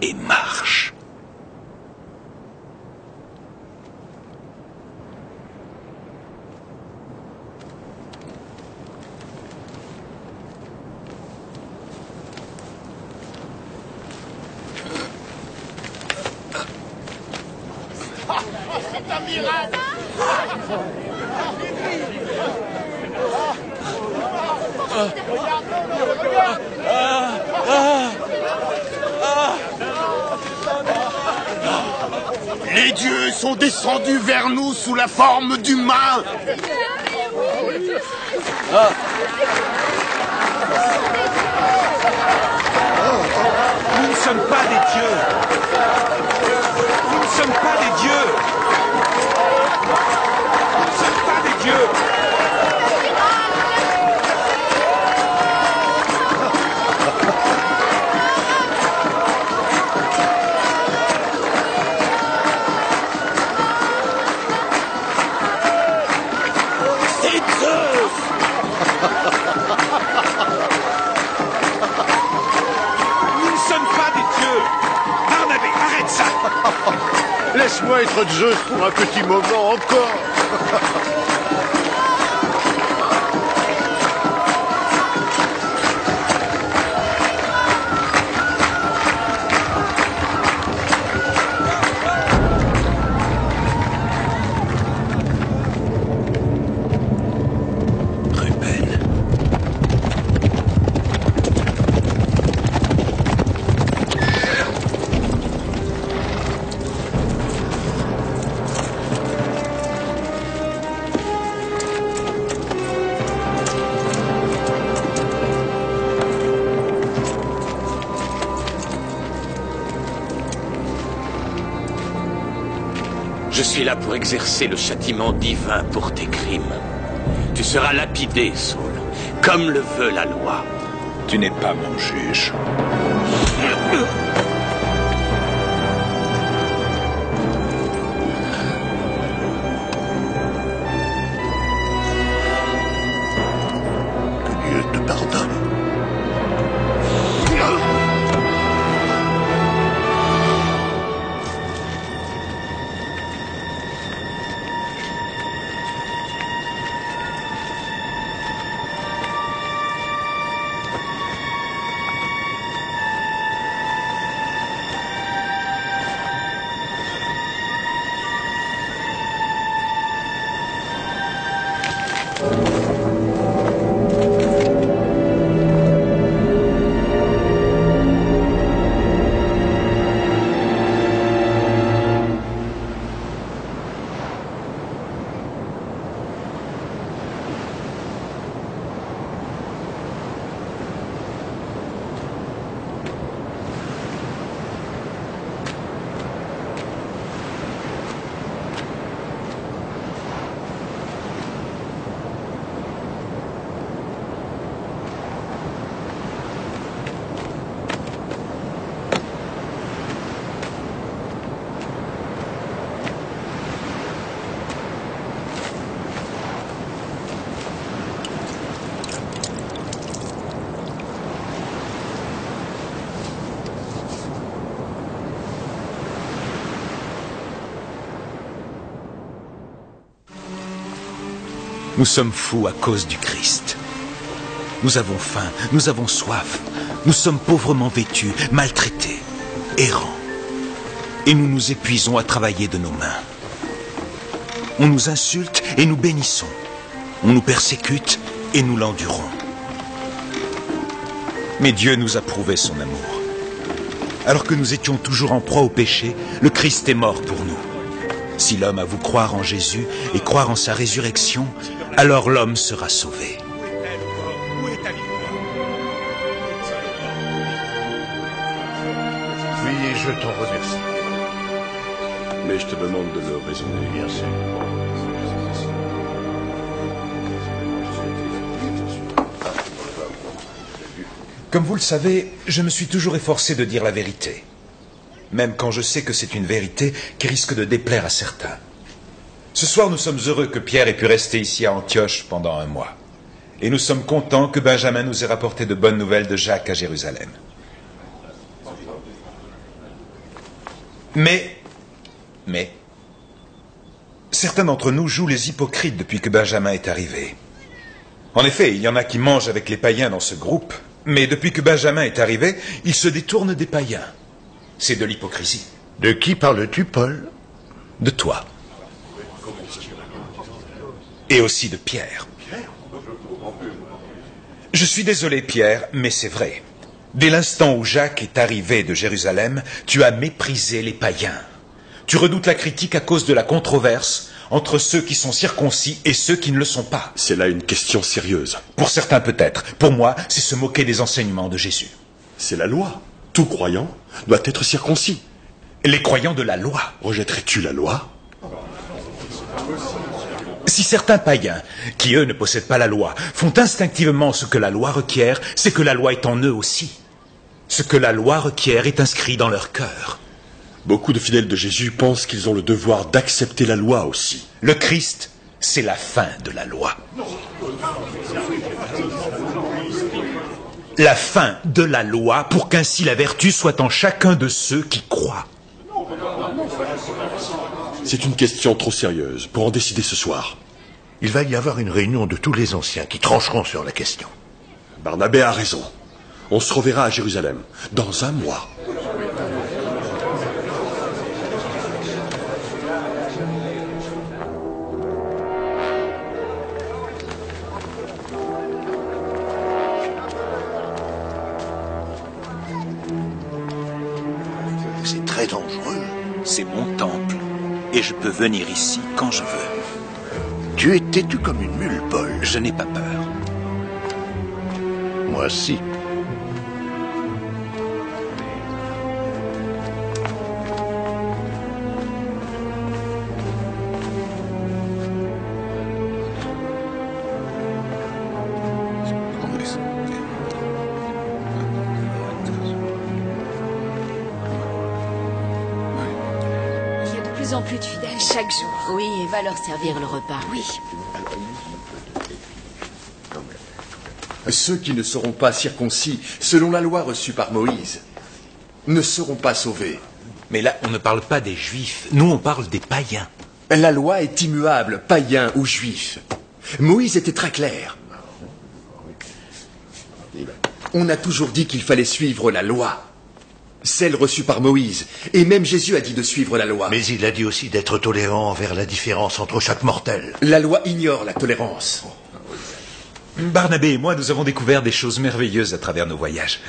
et marche. Les dieux sont descendus vers nous sous la forme d'humains. Nous ne sommes pas des dieux. Nous ne sommes pas des dieux. Nous ne sommes pas des dieux. Laisse-moi être Zeus pour un petit moment encore. Je suis là pour exercer le châtiment divin pour tes crimes. Tu seras lapidé, Saul, comme le veut la loi. Tu n'es pas mon juge. Que Dieu te pardonne. Nous sommes fous à cause du Christ. Nous avons faim, nous avons soif. Nous sommes pauvrement vêtus, maltraités, errants. Et nous nous épuisons à travailler de nos mains. On nous insulte et nous bénissons. On nous persécute et nous l'endurons. Mais Dieu nous a prouvé son amour. Alors que nous étions toujours en proie au péché, le Christ est mort pour nous. Si l'homme avoue croire en Jésus et croire en sa résurrection, alors l'homme sera sauvé. Oui, et je t'en remercie. Mais je te demande de le raisonner. Bien sûr. Comme vous le savez, je me suis toujours efforcé de dire la vérité. Même quand je sais que c'est une vérité qui risque de déplaire à certains. Ce soir, nous sommes heureux que Pierre ait pu rester ici à Antioche pendant 1 mois. Et nous sommes contents que Benjamin nous ait rapporté de bonnes nouvelles de Jacques à Jérusalem. Mais, certains d'entre nous jouent les hypocrites depuis que Benjamin est arrivé. En effet, il y en a qui mangent avec les païens dans ce groupe, mais depuis que Benjamin est arrivé, ils se détournent des païens. C'est de l'hypocrisie. De qui parles-tu, Paul? De toi. Et aussi de Pierre. Je suis désolé, Pierre, mais c'est vrai. Dès l'instant où Jacques est arrivé de Jérusalem, tu as méprisé les païens. Tu redoutes la critique à cause de la controverse entre ceux qui sont circoncis et ceux qui ne le sont pas. C'est là une question sérieuse. Pour certains peut-être. Pour moi, c'est se moquer des enseignements de Jésus. C'est la loi. Tout croyant doit être circoncis. Les croyants de la loi. Rejetterais-tu la loi? Si certains païens, qui eux ne possèdent pas la loi, font instinctivement ce que la loi requiert, c'est que la loi est en eux aussi. Ce que la loi requiert est inscrit dans leur cœur. Beaucoup de fidèles de Jésus pensent qu'ils ont le devoir d'accepter la loi aussi. Le Christ, c'est la fin de la loi. La fin de la loi pour qu'ainsi la vertu soit en chacun de ceux qui croient. C'est une question trop sérieuse pour en décider ce soir. Il va y avoir une réunion de tous les anciens qui trancheront sur la question. Barnabé a raison. On se reverra à Jérusalem dans 1 mois. C'est très dangereux. C'est mon temple. Et je peux venir ici quand je veux. Tu es têtu comme une mule, Paul. Je n'ai pas peur. Moi, si. En plus de fidèles chaque jour. Oui, et va leur servir le repas. Oui. Ceux qui ne seront pas circoncis, selon la loi reçue par Moïse, ne seront pas sauvés. Mais là, on ne parle pas des Juifs. Nous, on parle des païens. La loi est immuable, païen ou juif. Moïse était très clair. On a toujours dit qu'il fallait suivre la loi. Celle reçue par Moïse. Et même Jésus a dit de suivre la loi. Mais il a dit aussi d'être tolérant envers la différence entre chaque mortel. La loi ignore la tolérance. Barnabé et moi, nous avons découvert des choses merveilleuses à travers nos voyages.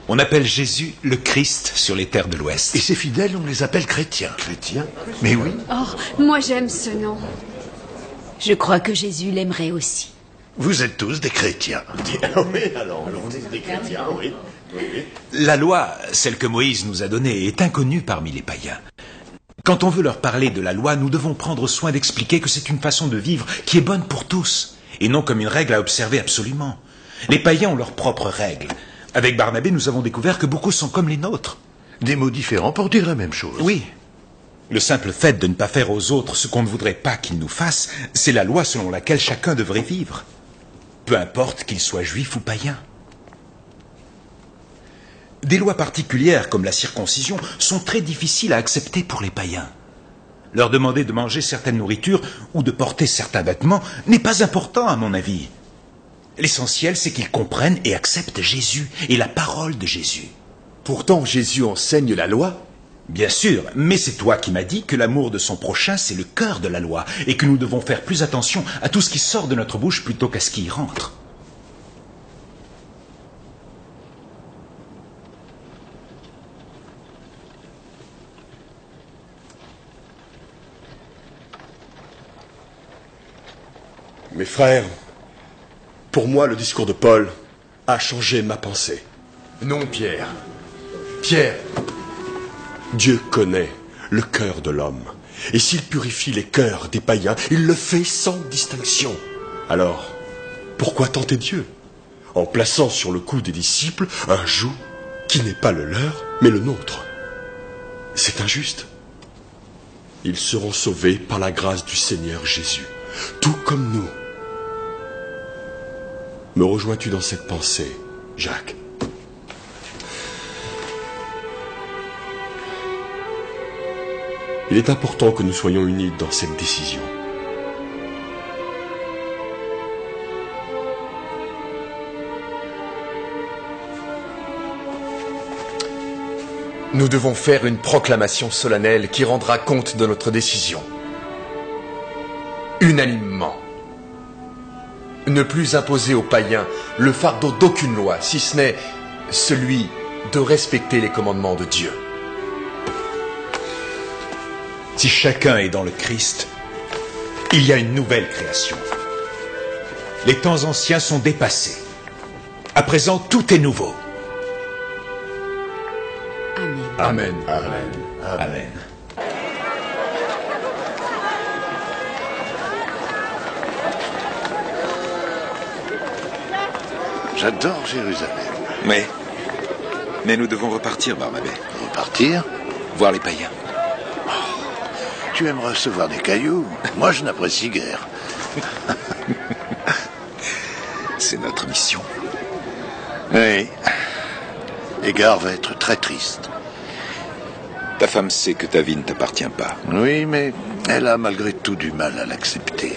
On appelle Jésus le Christ sur les terres de l'Ouest. Et ses fidèles, on les appelle chrétiens. Chrétiens? Mais oui. Oh, moi j'aime ce nom. Je crois que Jésus l'aimerait aussi. Vous êtes tous des chrétiens. Oui, alors, on est des chrétiens, oui. La loi, celle que Moïse nous a donnée, est inconnue parmi les païens. Quand on veut leur parler de la loi, nous devons prendre soin d'expliquer que c'est une façon de vivre qui est bonne pour tous, et non comme une règle à observer absolument. Les païens ont leurs propres règles. Avec Barnabé, nous avons découvert que beaucoup sont comme les nôtres. Des mots différents pour dire la même chose. Oui. Le simple fait de ne pas faire aux autres ce qu'on ne voudrait pas qu'ils nous fassent, c'est la loi selon laquelle chacun devrait vivre. Peu importe qu'il soit juif ou païen. Des lois particulières, comme la circoncision, sont très difficiles à accepter pour les païens. Leur demander de manger certaines nourritures ou de porter certains vêtements n'est pas important, à mon avis. L'essentiel, c'est qu'ils comprennent et acceptent Jésus et la parole de Jésus. Pourtant, Jésus enseigne la loi. Bien sûr, mais c'est toi qui m'as dit que l'amour de son prochain, c'est le cœur de la loi, et que nous devons faire plus attention à tout ce qui sort de notre bouche plutôt qu'à ce qui y rentre. Mes frères, pour moi, le discours de Paul a changé ma pensée. Non, Pierre. Pierre. Dieu connaît le cœur de l'homme. Et s'il purifie les cœurs des païens, il le fait sans distinction. Alors, pourquoi tenter Dieu en plaçant sur le cou des disciples un joug qui n'est pas le leur, mais le nôtre? C'est injuste. Ils seront sauvés par la grâce du Seigneur Jésus, tout comme nous. Me rejoins-tu dans cette pensée, Jacques? Il est important que nous soyons unis dans cette décision. Nous devons faire une proclamation solennelle qui rendra compte de notre décision. unanimement. Ne plus imposer aux païens le fardeau d'aucune loi, si ce n'est celui de respecter les commandements de Dieu. Si chacun est dans le Christ, il y a une nouvelle création. Les temps anciens sont dépassés. À présent, tout est nouveau. Amen. Amen. Amen. J'adore Jérusalem. Mais nous devons repartir, Barnabé. Repartir? Voir les païens. Tu aimes recevoir des cailloux? Moi, je n'apprécie guère. C'est notre mission. Oui. Égard va être très triste. Ta femme sait que ta vie ne t'appartient pas. Oui, mais elle a malgré tout du mal à l'accepter.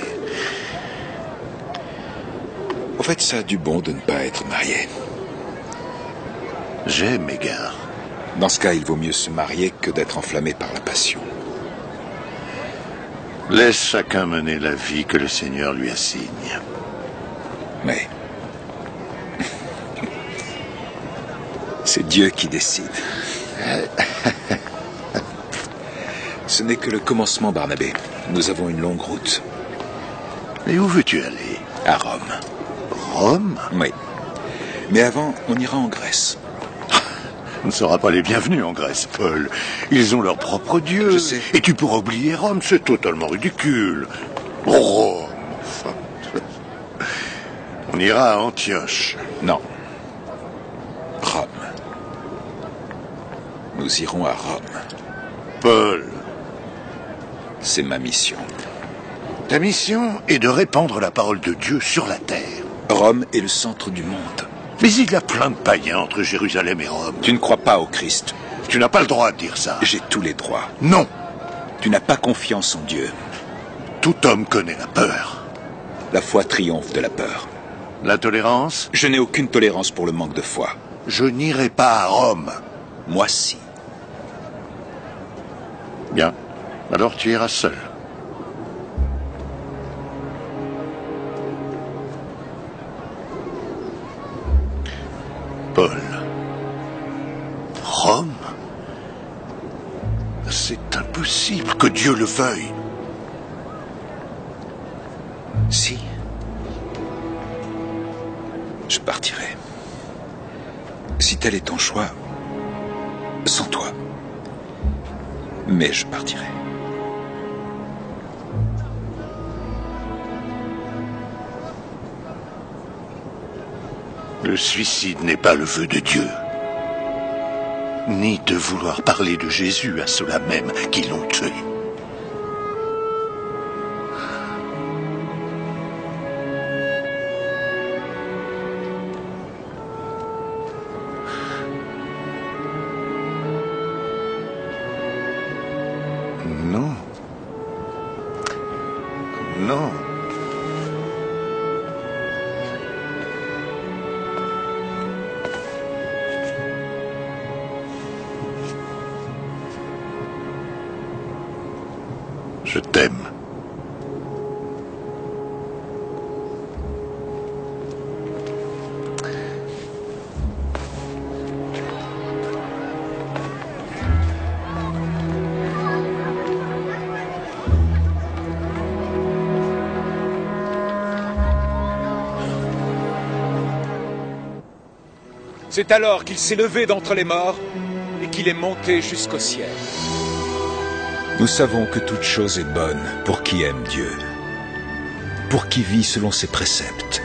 Au fait, ça a du bon de ne pas être marié. J'aime Égard. Dans ce cas, il vaut mieux se marier que d'être enflammé par la passion. Laisse chacun mener la vie que le Seigneur lui assigne. Mais c'est Dieu qui décide. Ce n'est que le commencement, Barnabé. Nous avons une longue route. Et où veux-tu aller? À Rome. Rome? Oui. Mais avant, on ira en Grèce. On ne sera pas les bienvenus en Grèce, Paul. Ils ont leur propre Dieu. Je sais. Et tu pourras oublier Rome, c'est totalement ridicule. Rome, enfin. On ira à Antioche. Non. Rome. Nous irons à Rome. Paul. C'est ma mission. Ta mission est de répandre la parole de Dieu sur la terre. Rome est le centre du monde. Mais il y a plein de païens entre Jérusalem et Rome. Tu ne crois pas au Christ. Tu n'as pas le droit de dire ça. J'ai tous les droits. Non. Tu n'as pas confiance en Dieu. Tout homme connaît la peur. La foi triomphe de la peur. La tolérance? Je n'ai aucune tolérance pour le manque de foi. Je n'irai pas à Rome. Moi, si. Bien. Alors tu iras seul. Paul. Rome? C'est impossible que Dieu le veuille. Si. Je partirai. Si tel est ton choix, sans toi. Mais je partirai. Le suicide n'est pas le vœu de Dieu. Ni de vouloir parler de Jésus à ceux-là même qui l'ont tué. Non. Non. Je t'aime. C'est alors qu'il s'est levé d'entre les morts et qu'il est monté jusqu'au ciel. Nous savons que toute chose est bonne pour qui aime Dieu, pour qui vit selon ses préceptes.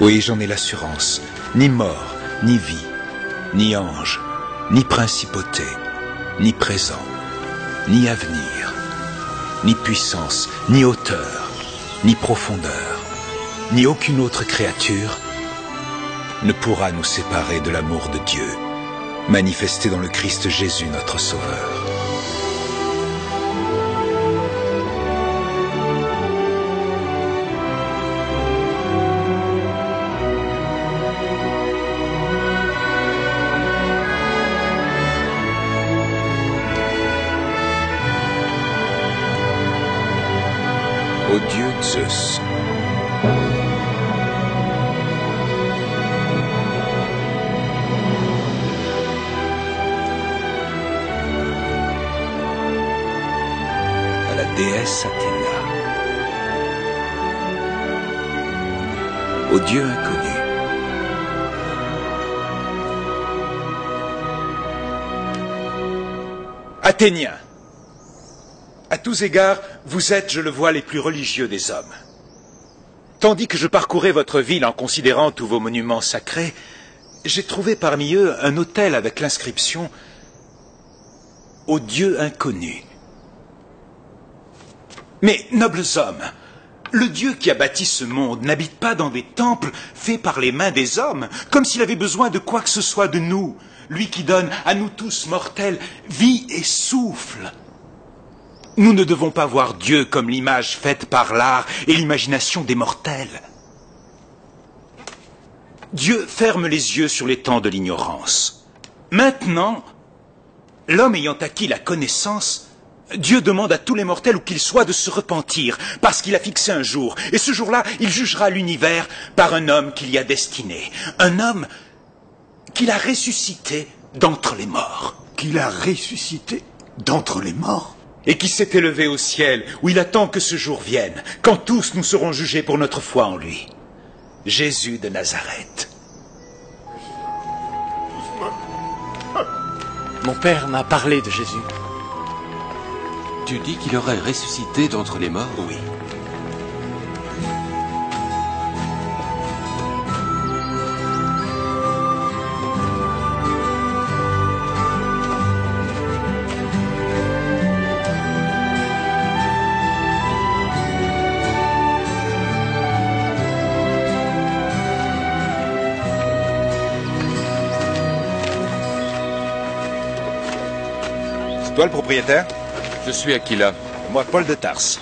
Oui, j'en ai l'assurance. Ni mort, ni vie, ni ange, ni principauté, ni présent, ni avenir, ni puissance, ni hauteur, ni profondeur, ni aucune autre créature ne pourra nous séparer de l'amour de Dieu, manifesté dans le Christ Jésus notre Sauveur. Zeus. À la déesse Athéna. Au dieu inconnu. Athéniens, à tous égards, vous êtes, je le vois, les plus religieux des hommes. Tandis que je parcourais votre ville en considérant tous vos monuments sacrés, j'ai trouvé parmi eux un autel avec l'inscription « Au Dieu inconnu ». Mais, nobles hommes, le Dieu qui a bâti ce monde n'habite pas dans des temples faits par les mains des hommes, comme s'il avait besoin de quoi que ce soit de nous, lui qui donne à nous tous mortels vie et souffle. Nous ne devons pas voir Dieu comme l'image faite par l'art et l'imagination des mortels. Dieu ferme les yeux sur les temps de l'ignorance. Maintenant, l'homme ayant acquis la connaissance, Dieu demande à tous les mortels où qu'ils soient de se repentir, parce qu'il a fixé un jour, et ce jour-là, il jugera l'univers par un homme qu'il y a destiné, un homme qu'il a ressuscité d'entre les morts. Qu'il a ressuscité d'entre les morts? Et qui s'est élevé au ciel, où il attend que ce jour vienne, quand tous nous serons jugés pour notre foi en lui. Jésus de Nazareth. Mon père m'a parlé de Jésus. Tu dis qu'il aurait ressuscité d'entre les morts? Oui. C'est toi le propriétaire? Je suis Aquila. Moi, Paul de Tarse.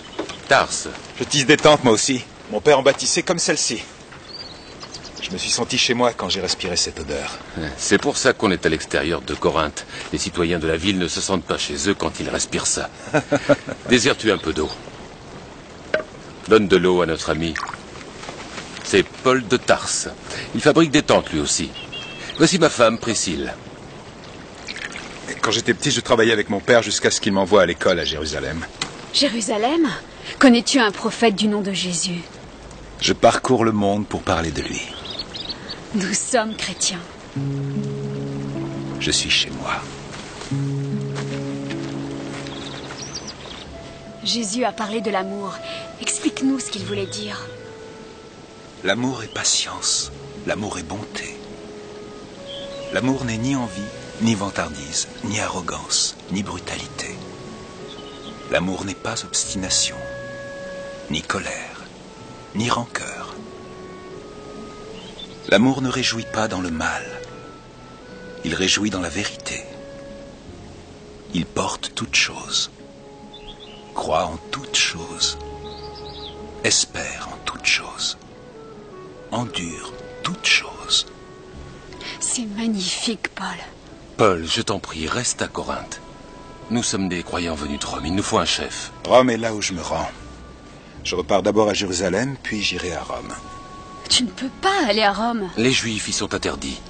Tarse. Je tisse des tentes, moi aussi. Mon père en bâtissait comme celle-ci. Je me suis senti chez moi quand j'ai respiré cette odeur. C'est pour ça qu'on est à l'extérieur de Corinthe. Les citoyens de la ville ne se sentent pas chez eux quand ils respirent ça. Désires-tu un peu d'eau? Donne de l'eau à notre ami. C'est Paul de Tarse. Il fabrique des tentes lui aussi. Voici ma femme, Priscille. Quand j'étais petit, je travaillais avec mon père jusqu'à ce qu'il m'envoie à l'école à Jérusalem. Jérusalem? Connais-tu un prophète du nom de Jésus? Je parcours le monde pour parler de lui. Nous sommes chrétiens. Je suis chez moi. Jésus a parlé de l'amour. Explique-nous ce qu'il voulait dire. L'amour est patience. L'amour est bonté. L'amour n'est ni envie, ni vantardise, ni arrogance, ni brutalité. L'amour n'est pas obstination, ni colère, ni rancœur. L'amour ne réjouit pas dans le mal. Il réjouit dans la vérité. Il porte toutes choses, croit en toutes choses, espère en toutes choses, endure toutes choses. C'est magnifique, Paul. Paul, je t'en prie, reste à Corinthe. Nous sommes des croyants venus de Rome. Il nous faut un chef. Rome est là où je me rends. Je repars d'abord à Jérusalem, puis j'irai à Rome. Tu ne peux pas aller à Rome. Les Juifs y sont interdits.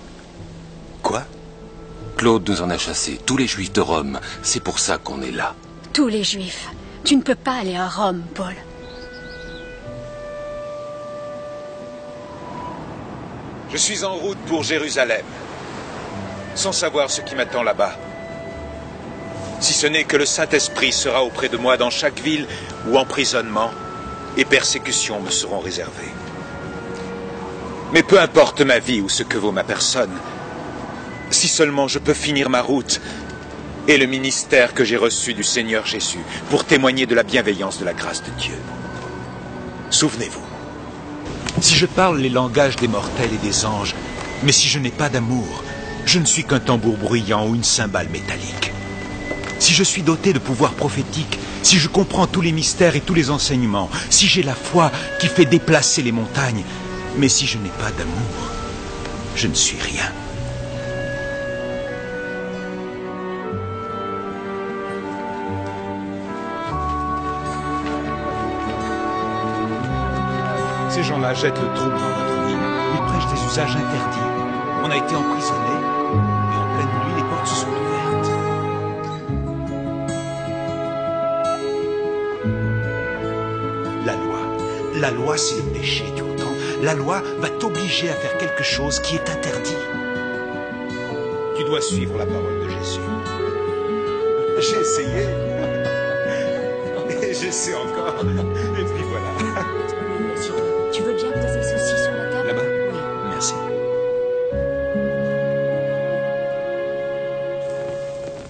Quoi? Claude nous en a chassés. Tous les Juifs de Rome. C'est pour ça qu'on est là. Tous les Juifs. Tu ne peux pas aller à Rome, Paul. Je suis en route pour Jérusalem, sans savoir ce qui m'attend là-bas. Si ce n'est que le Saint-Esprit sera auprès de moi dans chaque ville où emprisonnement et persécution me seront réservés. Mais peu importe ma vie ou ce que vaut ma personne, si seulement je peux finir ma route et le ministère que j'ai reçu du Seigneur Jésus pour témoigner de la bienveillance de la grâce de Dieu. Souvenez-vous. Si je parle les langages des mortels et des anges, mais si je n'ai pas d'amour, je ne suis qu'un tambour bruyant ou une cymbale métallique. Si je suis doté de pouvoirs prophétiques, si je comprends tous les mystères et tous les enseignements, si j'ai la foi qui fait déplacer les montagnes, mais si je n'ai pas d'amour, je ne suis rien. Ces gens-là jettent le trouble dans notre ville. Ils prêchent des usages interdits. On a été emprisonnés. Et en pleine nuit, les portes se sont ouvertes. La loi, c'est le péché, tu entends? La loi va t'obliger à faire quelque chose qui est interdit. Tu dois suivre la parole de Jésus. J'ai essayé. Et j'essaie encore. Et puis voilà. Monsieur, tu veux bien poser ceci sur la table? Là-bas? Oui. Merci.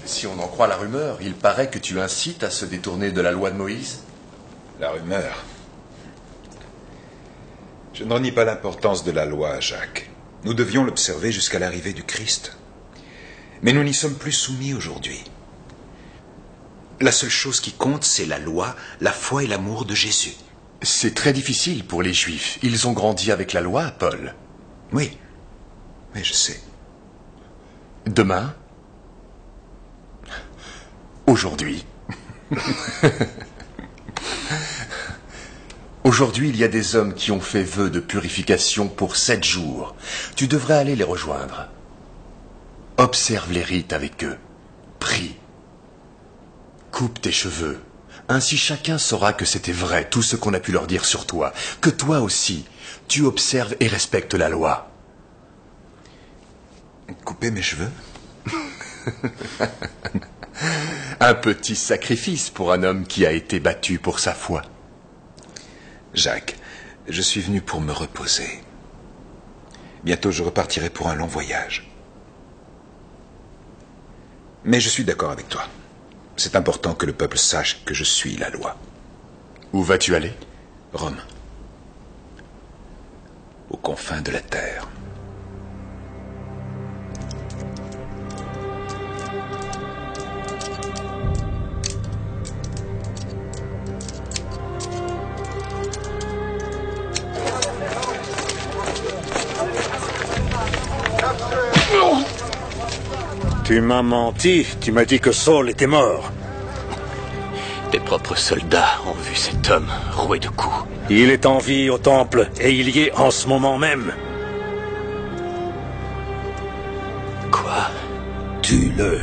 Si on en croit la rumeur, il paraît que tu incites à se détourner de la loi de Moïse. La rumeur. Je ne renie pas l'importance de la loi, Jacques. Nous devions l'observer jusqu'à l'arrivée du Christ. Mais nous n'y sommes plus soumis aujourd'hui. La seule chose qui compte, c'est la loi, la foi et l'amour de Jésus. C'est très difficile pour les Juifs. Ils ont grandi avec la loi, Paul. Oui. Oui, je sais. Demain? Aujourd'hui? Aujourd'hui, il y a des hommes qui ont fait vœu de purification pour 7 jours. Tu devrais aller les rejoindre. Observe les rites avec eux. Prie. Coupe tes cheveux. Ainsi chacun saura que c'était vrai tout ce qu'on a pu leur dire sur toi. Que toi aussi, tu observes et respectes la loi. Couper mes cheveux? Un petit sacrifice pour un homme qui a été battu pour sa foi. Jacques, je suis venu pour me reposer. Bientôt je repartirai pour un long voyage. Mais je suis d'accord avec toi. C'est important que le peuple sache que je suis la loi. Où vas-tu aller? Rome. Aux confins de la terre. Tu m'as menti. Tu m'as dit que Saul était mort. Tes propres soldats ont vu cet homme roué de coups. Il est en vie au temple et il y est en ce moment même. Quoi? Tue-le.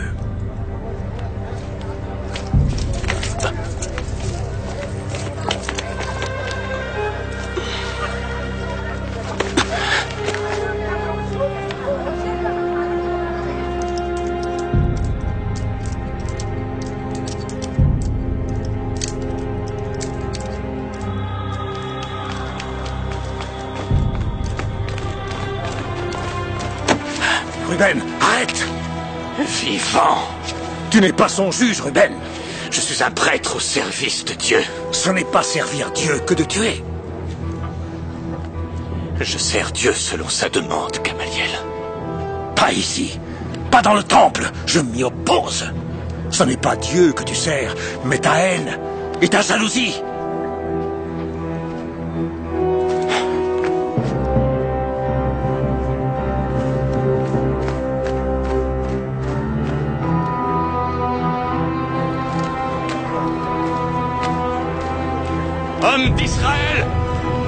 Ruben, arrête! Vivant! Tu n'es pas son juge, Ruben! Je suis un prêtre au service de Dieu. Ce n'est pas servir Dieu que de tuer. Je sers Dieu selon sa demande, Gamaliel. Pas ici. Pas dans le temple. Je m'y oppose. Ce n'est pas Dieu que tu sers, mais ta haine et ta jalousie. Homme d'Israël,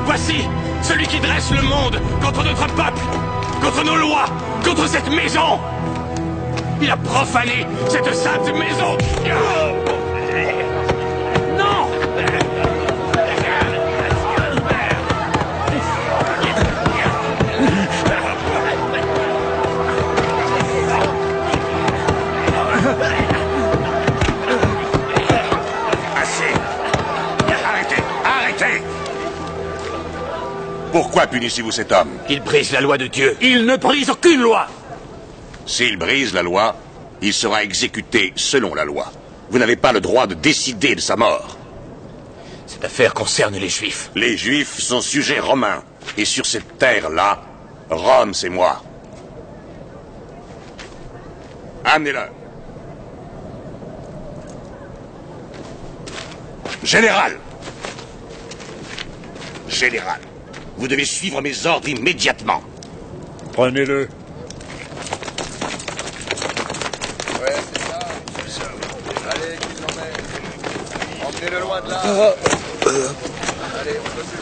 voici celui qui dresse le monde contre notre peuple, contre nos lois, contre cette maison. Il a profané cette sainte maison. Non! Pourquoi punissez-vous cet homme? Il brise la loi de Dieu. Il ne brise aucune loi. S'il brise la loi, il sera exécuté selon la loi. Vous n'avez pas le droit de décider de sa mort. Cette affaire concerne les Juifs. Les Juifs sont sujets romains. Et sur cette terre-là, Rome, c'est moi. Amenez-le. Général! Général, vous devez suivre mes ordres immédiatement. Prenez-le. Ouais, c'est ça. Allez, qu'ils l'emmènent. Emmenez-le loin de là. Allez, on peut plus.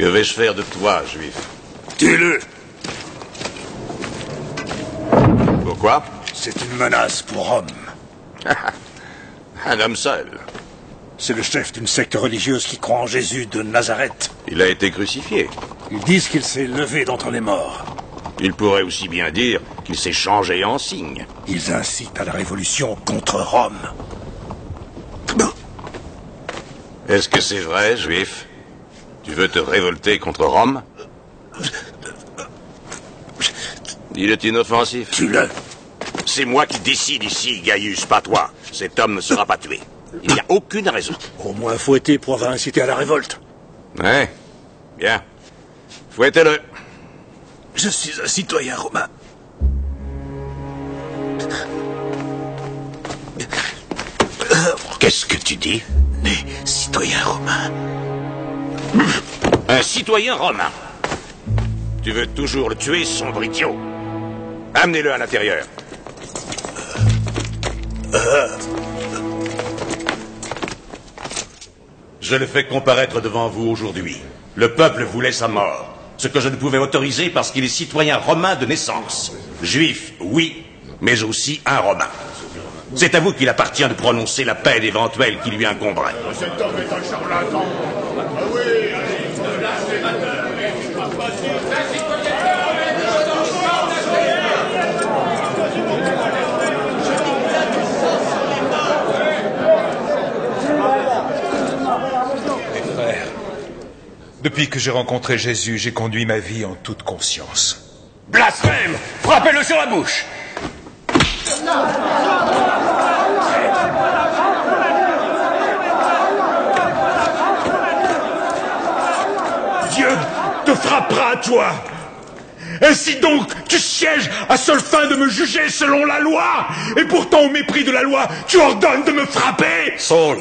Que vais-je faire de toi, Juif? Tue-le! Pourquoi? C'est une menace pour Rome. Un homme seul. C'est le chef d'une secte religieuse qui croit en Jésus de Nazareth. Il a été crucifié. Ils disent qu'il s'est levé d'entre les morts. Il pourrait aussi bien dire qu'il s'est changé en cygne. Ils incitent à la révolution contre Rome. Est-ce que c'est vrai, Juif? Tu veux te révolter contre Rome? Il est inoffensif. Tue-le. C'est moi qui décide ici, Gaius, pas toi. Cet homme ne sera pas tué. Il n'y a aucune raison. Au moins fouetté pour avoir incité à la révolte. Ouais. Bien. Fouettez-le. Je suis un citoyen romain. Qu'est-ce que tu dis? Né citoyen romain. Un citoyen romain. Tu veux toujours le tuer, sombre idiot. Amenez-le à l'intérieur. Je le fais comparaître devant vous aujourd'hui. Le peuple voulait sa mort. Ce que je ne pouvais autoriser parce qu'il est citoyen romain de naissance. Juif, oui, mais aussi un romain. C'est à vous qu'il appartient de prononcer la peine éventuelle qui lui incomberait. Cet homme est un charlatan. Ah oui, Mes frères, depuis que j'ai rencontré Jésus, j'ai conduit ma vie en toute conscience. Blasphème! Frappez-le sur la bouche! Dieu te frappera à toi. Ainsi donc, tu sièges à seule fin de me juger selon la loi. Et pourtant, au mépris de la loi, tu ordonnes de me frapper. Saul!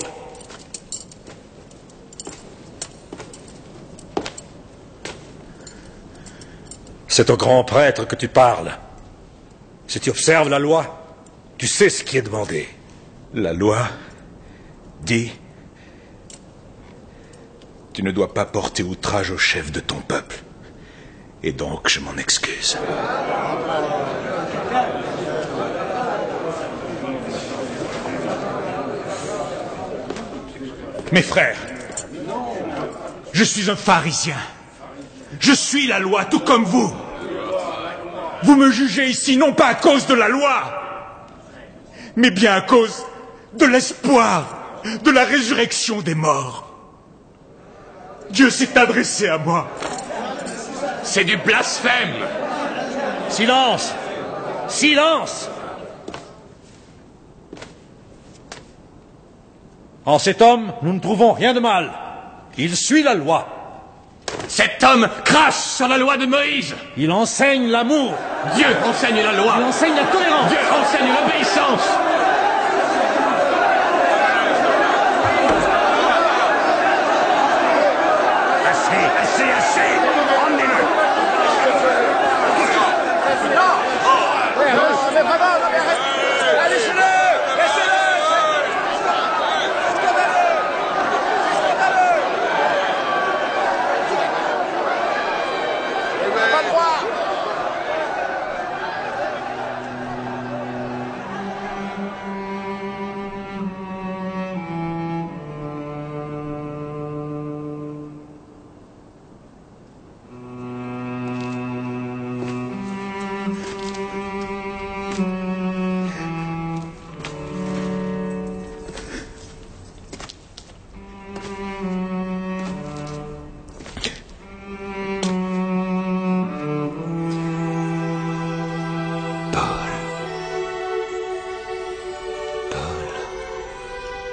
c'est au grand prêtre que tu parles. Si tu observes la loi, tu sais ce qui est demandé. La loi dit: tu ne dois pas porter outrage au chef de ton peuple. Et donc, je m'en excuse. Mes frères, je suis un pharisien. Je suis la loi, tout comme vous. Vous me jugez ici non pas à cause de la loi, mais bien à cause de l'espoir de la résurrection des morts. Dieu s'est adressé à moi. C'est du blasphème. Silence! Silence! En cet homme, nous ne trouvons rien de mal. Il suit la loi. Cet homme crache sur la loi de Moïse. Il enseigne l'amour. Dieu enseigne la loi. Il enseigne la tolérance. Dieu enseigne l'obéissance. Assez. Emmenez-le.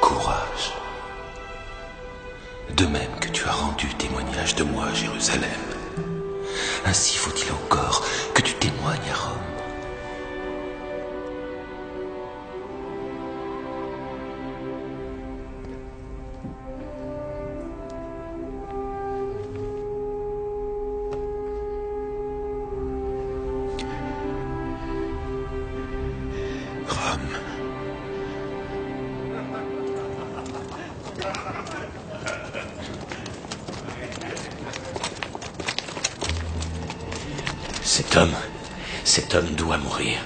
Courage. De même que tu as rendu témoignage de moi à Jérusalem, ainsi faut-il encore que tu témoignes à Rome. Cet homme doit mourir.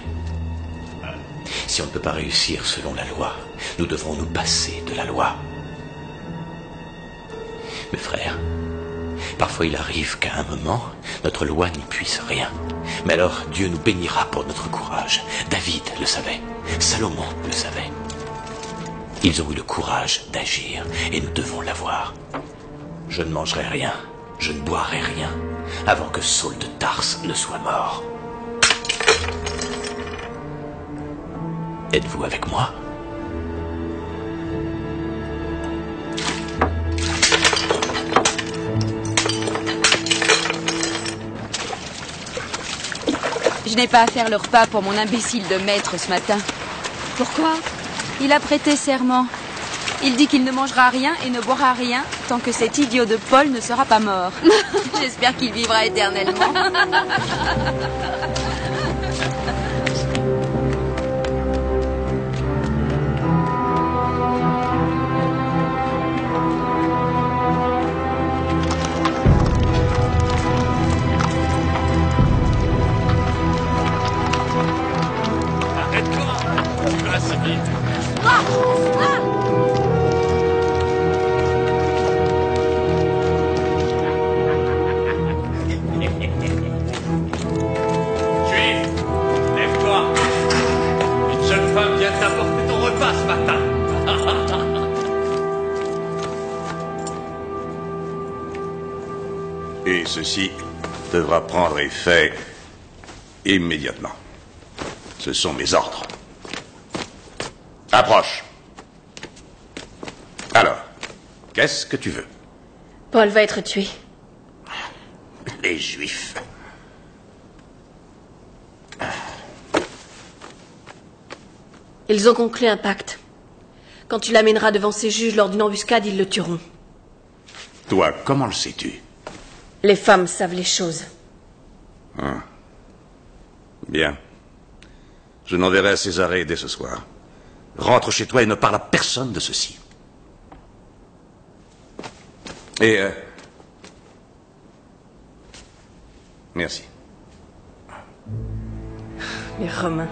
Si on ne peut pas réussir selon la loi, nous devrons nous passer de la loi. Mes frères, parfois il arrive qu'à un moment, notre loi n'y puisse rien. Mais alors Dieu nous bénira pour notre courage. David le savait, Salomon le savait. Ils ont eu le courage d'agir et nous devons l'avoir. Je ne mangerai rien, je ne boirai rien, avant que Saul de Tarse ne soit mort. Êtes-vous avec moi? Je n'ai pas à faire le repas pour mon imbécile de maître ce matin. Pourquoi? Il a prêté serment. Il dit qu'il ne mangera rien et ne boira rien tant que cet idiot de Paul ne sera pas mort. J'espère qu'il vivra éternellement. Et ceci devra prendre effet immédiatement. Ce sont mes ordres. Approche. Alors, qu'est-ce que tu veux? Paul va être tué. Les Juifs. Ils ont conclu un pacte. Quand tu l'amèneras devant ces juges lors d'une embuscade, ils le tueront. Toi, comment le sais-tu? Les femmes savent les choses. Ah. Bien. Je n'enverrai à Césarée dès ce soir. Rentre chez toi et ne parle à personne de ceci. Et... Merci. Les Romains.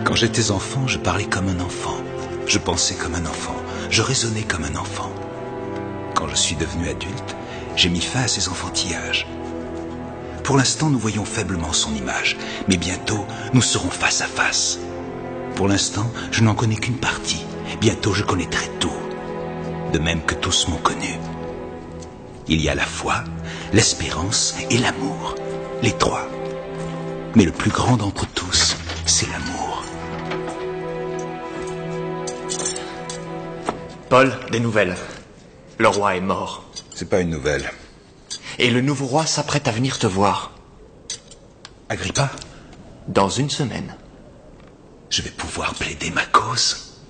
Quand j'étais enfant, je parlais comme un enfant. Je pensais comme un enfant. Je raisonnais comme un enfant. Quand je suis devenu adulte, j'ai mis fin à ces enfantillages. Pour l'instant, nous voyons faiblement son image, mais bientôt, nous serons face à face. Pour l'instant, je n'en connais qu'une partie. Bientôt, je connaîtrai tout. De même que tous m'ont connu. Il y a la foi, l'espérance et l'amour. Les trois. Mais le plus grand d'entre tous, c'est l'amour. Paul, des nouvelles. Le roi est mort. C'est pas une nouvelle. Et le nouveau roi s'apprête à venir te voir. Agrippa? Dans une semaine. Je vais pouvoir plaider ma cause.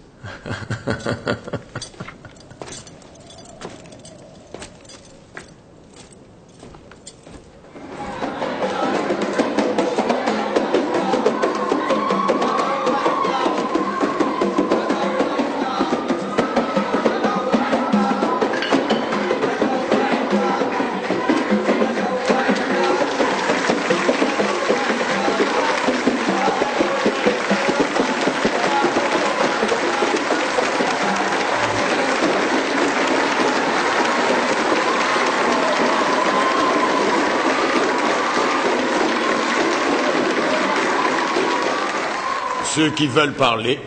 Ceux qui veulent parler,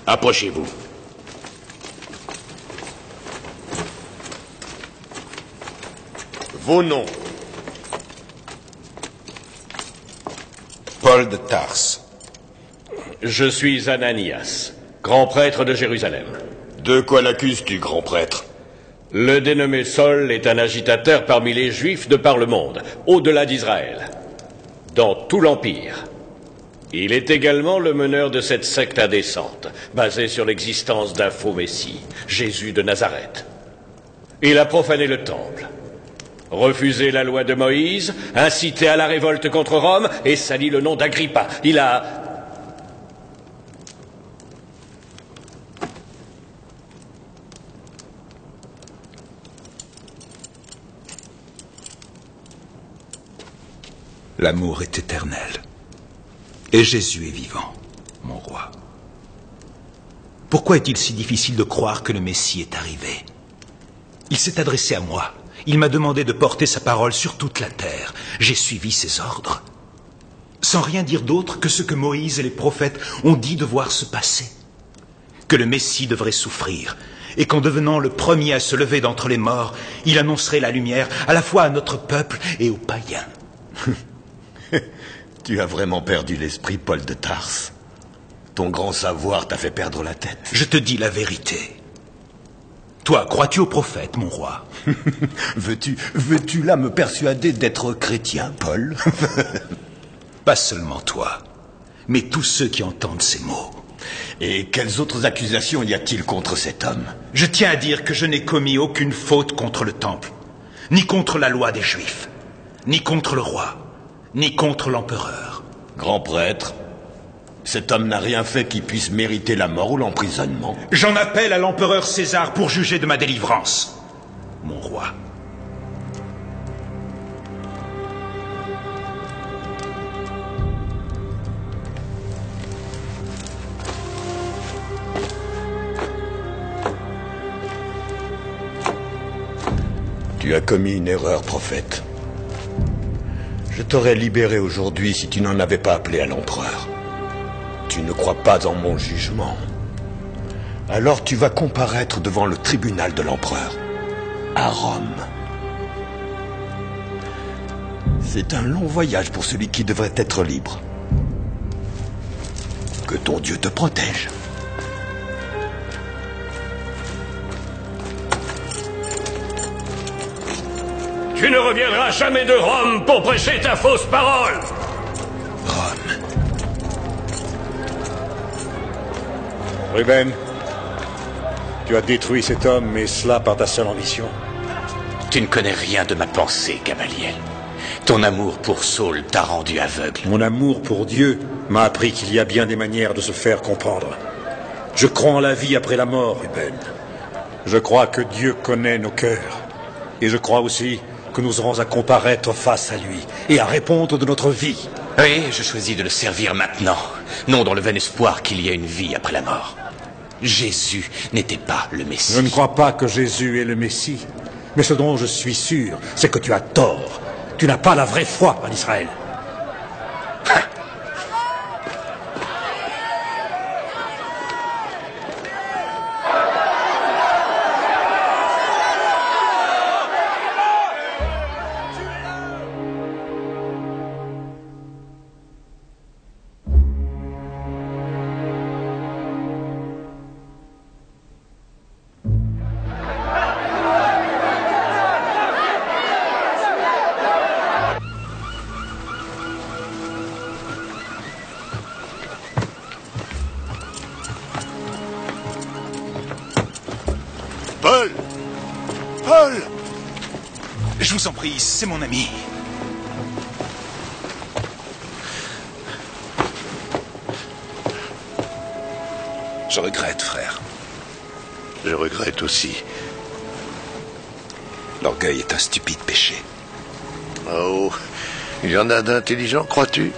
approchez-vous. Vos noms. Paul de Tarse. Je suis Ananias, grand prêtre de Jérusalem. De quoi l'accuses-tu, grand prêtre? Le dénommé Saul est un agitateur parmi les Juifs de par le monde, au-delà d'Israël. dans tout l'Empire. Il est également le meneur de cette secte indécente, basée sur l'existence d'un faux Messie, Jésus de Nazareth. Il a profané le temple, refusé la loi de Moïse, incité à la révolte contre Rome et sali le nom d'Agrippa. Il a... L'amour est éternel. Et Jésus est vivant, mon roi. Pourquoi est-il si difficile de croire que le Messie est arrivé? Il s'est adressé à moi. Il m'a demandé de porter sa parole sur toute la terre. J'ai suivi ses ordres, sans rien dire d'autre que ce que Moïse et les prophètes ont dit devoir se passer. Que le Messie devrait souffrir, et qu'en devenant le premier à se lever d'entre les morts, il annoncerait la lumière à la fois à notre peuple et aux païens. Tu as vraiment perdu l'esprit, Paul de Tarse. Ton grand savoir t'a fait perdre la tête. Je te dis la vérité. Toi, crois-tu aux prophètes, mon roi? Veux-tu là me persuader d'être chrétien, Paul? Pas seulement toi, mais tous ceux qui entendent ces mots. Et quelles autres accusations y a-t-il contre cet homme? Je tiens à dire que je n'ai commis aucune faute contre le temple, ni contre la loi des Juifs, ni contre le roi, ni contre l'empereur. Grand prêtre, cet homme n'a rien fait qui puisse mériter la mort ou l'emprisonnement. J'en appelle à l'empereur César pour juger de ma délivrance, mon roi. Tu as commis une erreur, prophète. Je t'aurais libéré aujourd'hui si tu n'en avais pas appelé à l'empereur. Tu ne crois pas en mon jugement. Alors tu vas comparaître devant le tribunal de l'empereur, à Rome. C'est un long voyage pour celui qui devrait être libre. Que ton Dieu te protège. Tu ne reviendras jamais de Rome pour prêcher ta fausse parole. Rome. Ruben, tu as détruit cet homme, et cela par ta seule ambition. Tu ne connais rien de ma pensée, Gamaliel. Ton amour pour Saul t'a rendu aveugle. Mon amour pour Dieu m'a appris qu'il y a bien des manières de se faire comprendre. Je crois en la vie après la mort, Ruben. Je crois que Dieu connaît nos cœurs. Et je crois aussi que nous aurons à comparaître face à lui et à répondre de notre vie. Oui, je choisis de le servir maintenant, non dans le vain espoir qu'il y a une vie après la mort. Jésus n'était pas le Messie. Je ne crois pas que Jésus est le Messie, mais ce dont je suis sûr, c'est que tu as tort. Tu n'as pas la vraie foi en Israël. Paul! Paul! Je vous en prie, c'est mon ami. Je regrette, frère. Je regrette aussi. L'orgueil est un stupide péché. Oh, il y en a d'intelligents, crois-tu?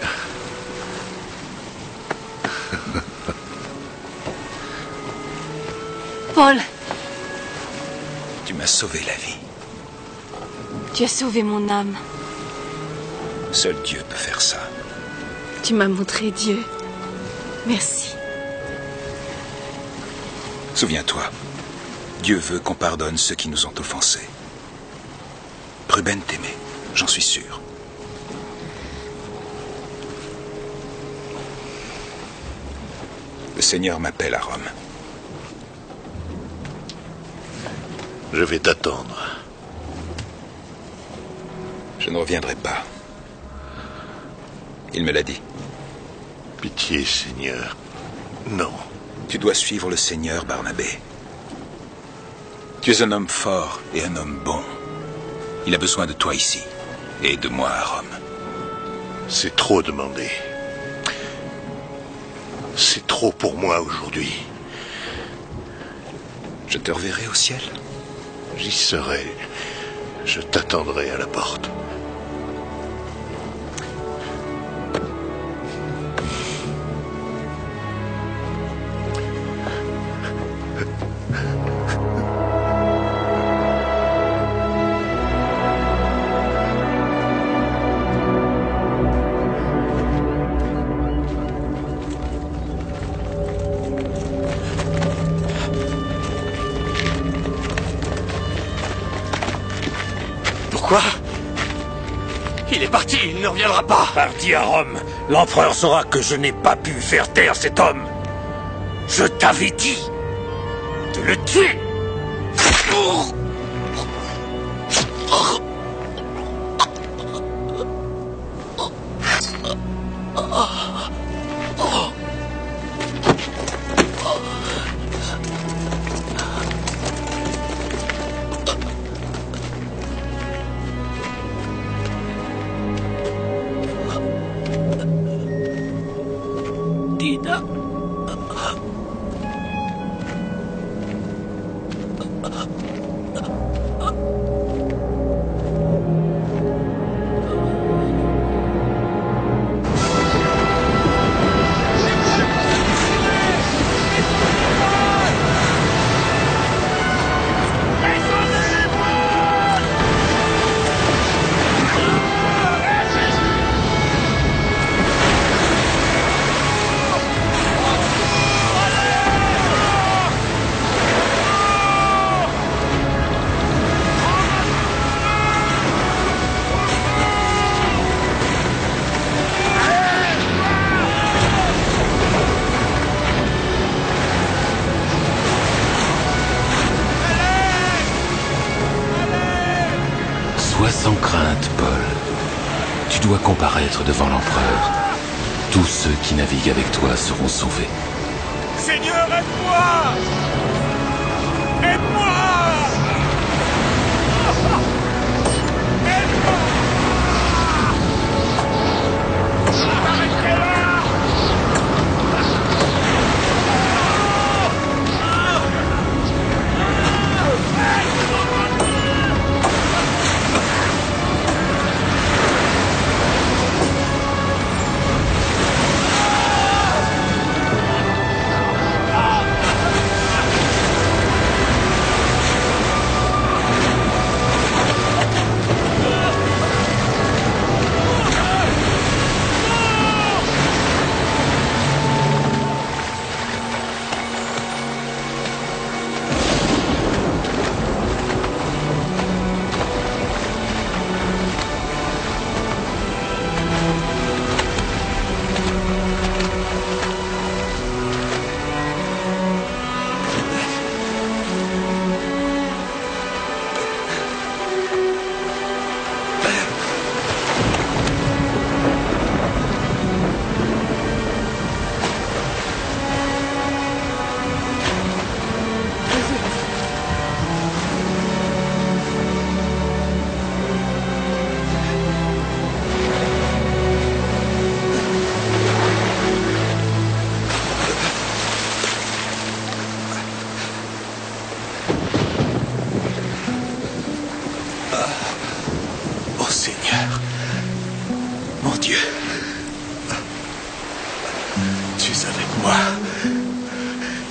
Paul, Tu m'as sauvé la vie. tu as sauvé mon âme. Seul Dieu peut faire ça. Tu m'as montré Dieu. Merci. Souviens-toi, Dieu veut qu'on pardonne ceux qui nous ont offensés. Ruben t'aimait, j'en suis sûr. Le Seigneur m'appelle à Rome. Je vais t'attendre. Je ne reviendrai pas. Il me l'a dit. Pitié, Seigneur. Non. Tu dois suivre le Seigneur, Barnabé. Tu es un homme fort et un homme bon. Il a besoin de toi ici, et de moi à Rome. C'est trop demandé. C'est trop pour moi aujourd'hui. Je te reverrai au ciel. J'y serai. Je t'attendrai à la porte. Quoi? Il est parti, il ne reviendra pas. Parti à Rome, l'empereur saura que je n'ai pas pu faire taire cet homme. Je t'avais dit de le tuer. Sois sans crainte, Paul. Tu dois comparaître devant l'empereur. Tous ceux qui naviguent avec toi seront sauvés. Seigneur, aide-moi! Aide-moi!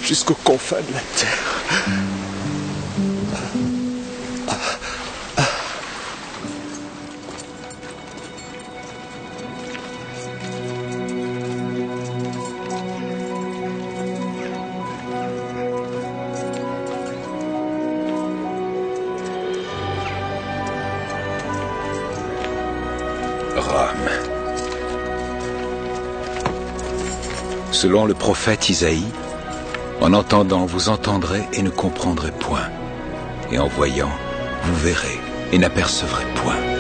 Jusqu'aux confins de la terre. Rome. Selon le prophète Isaïe, en entendant, vous entendrez et ne comprendrez point. Et en voyant, vous verrez et n'apercevrez point.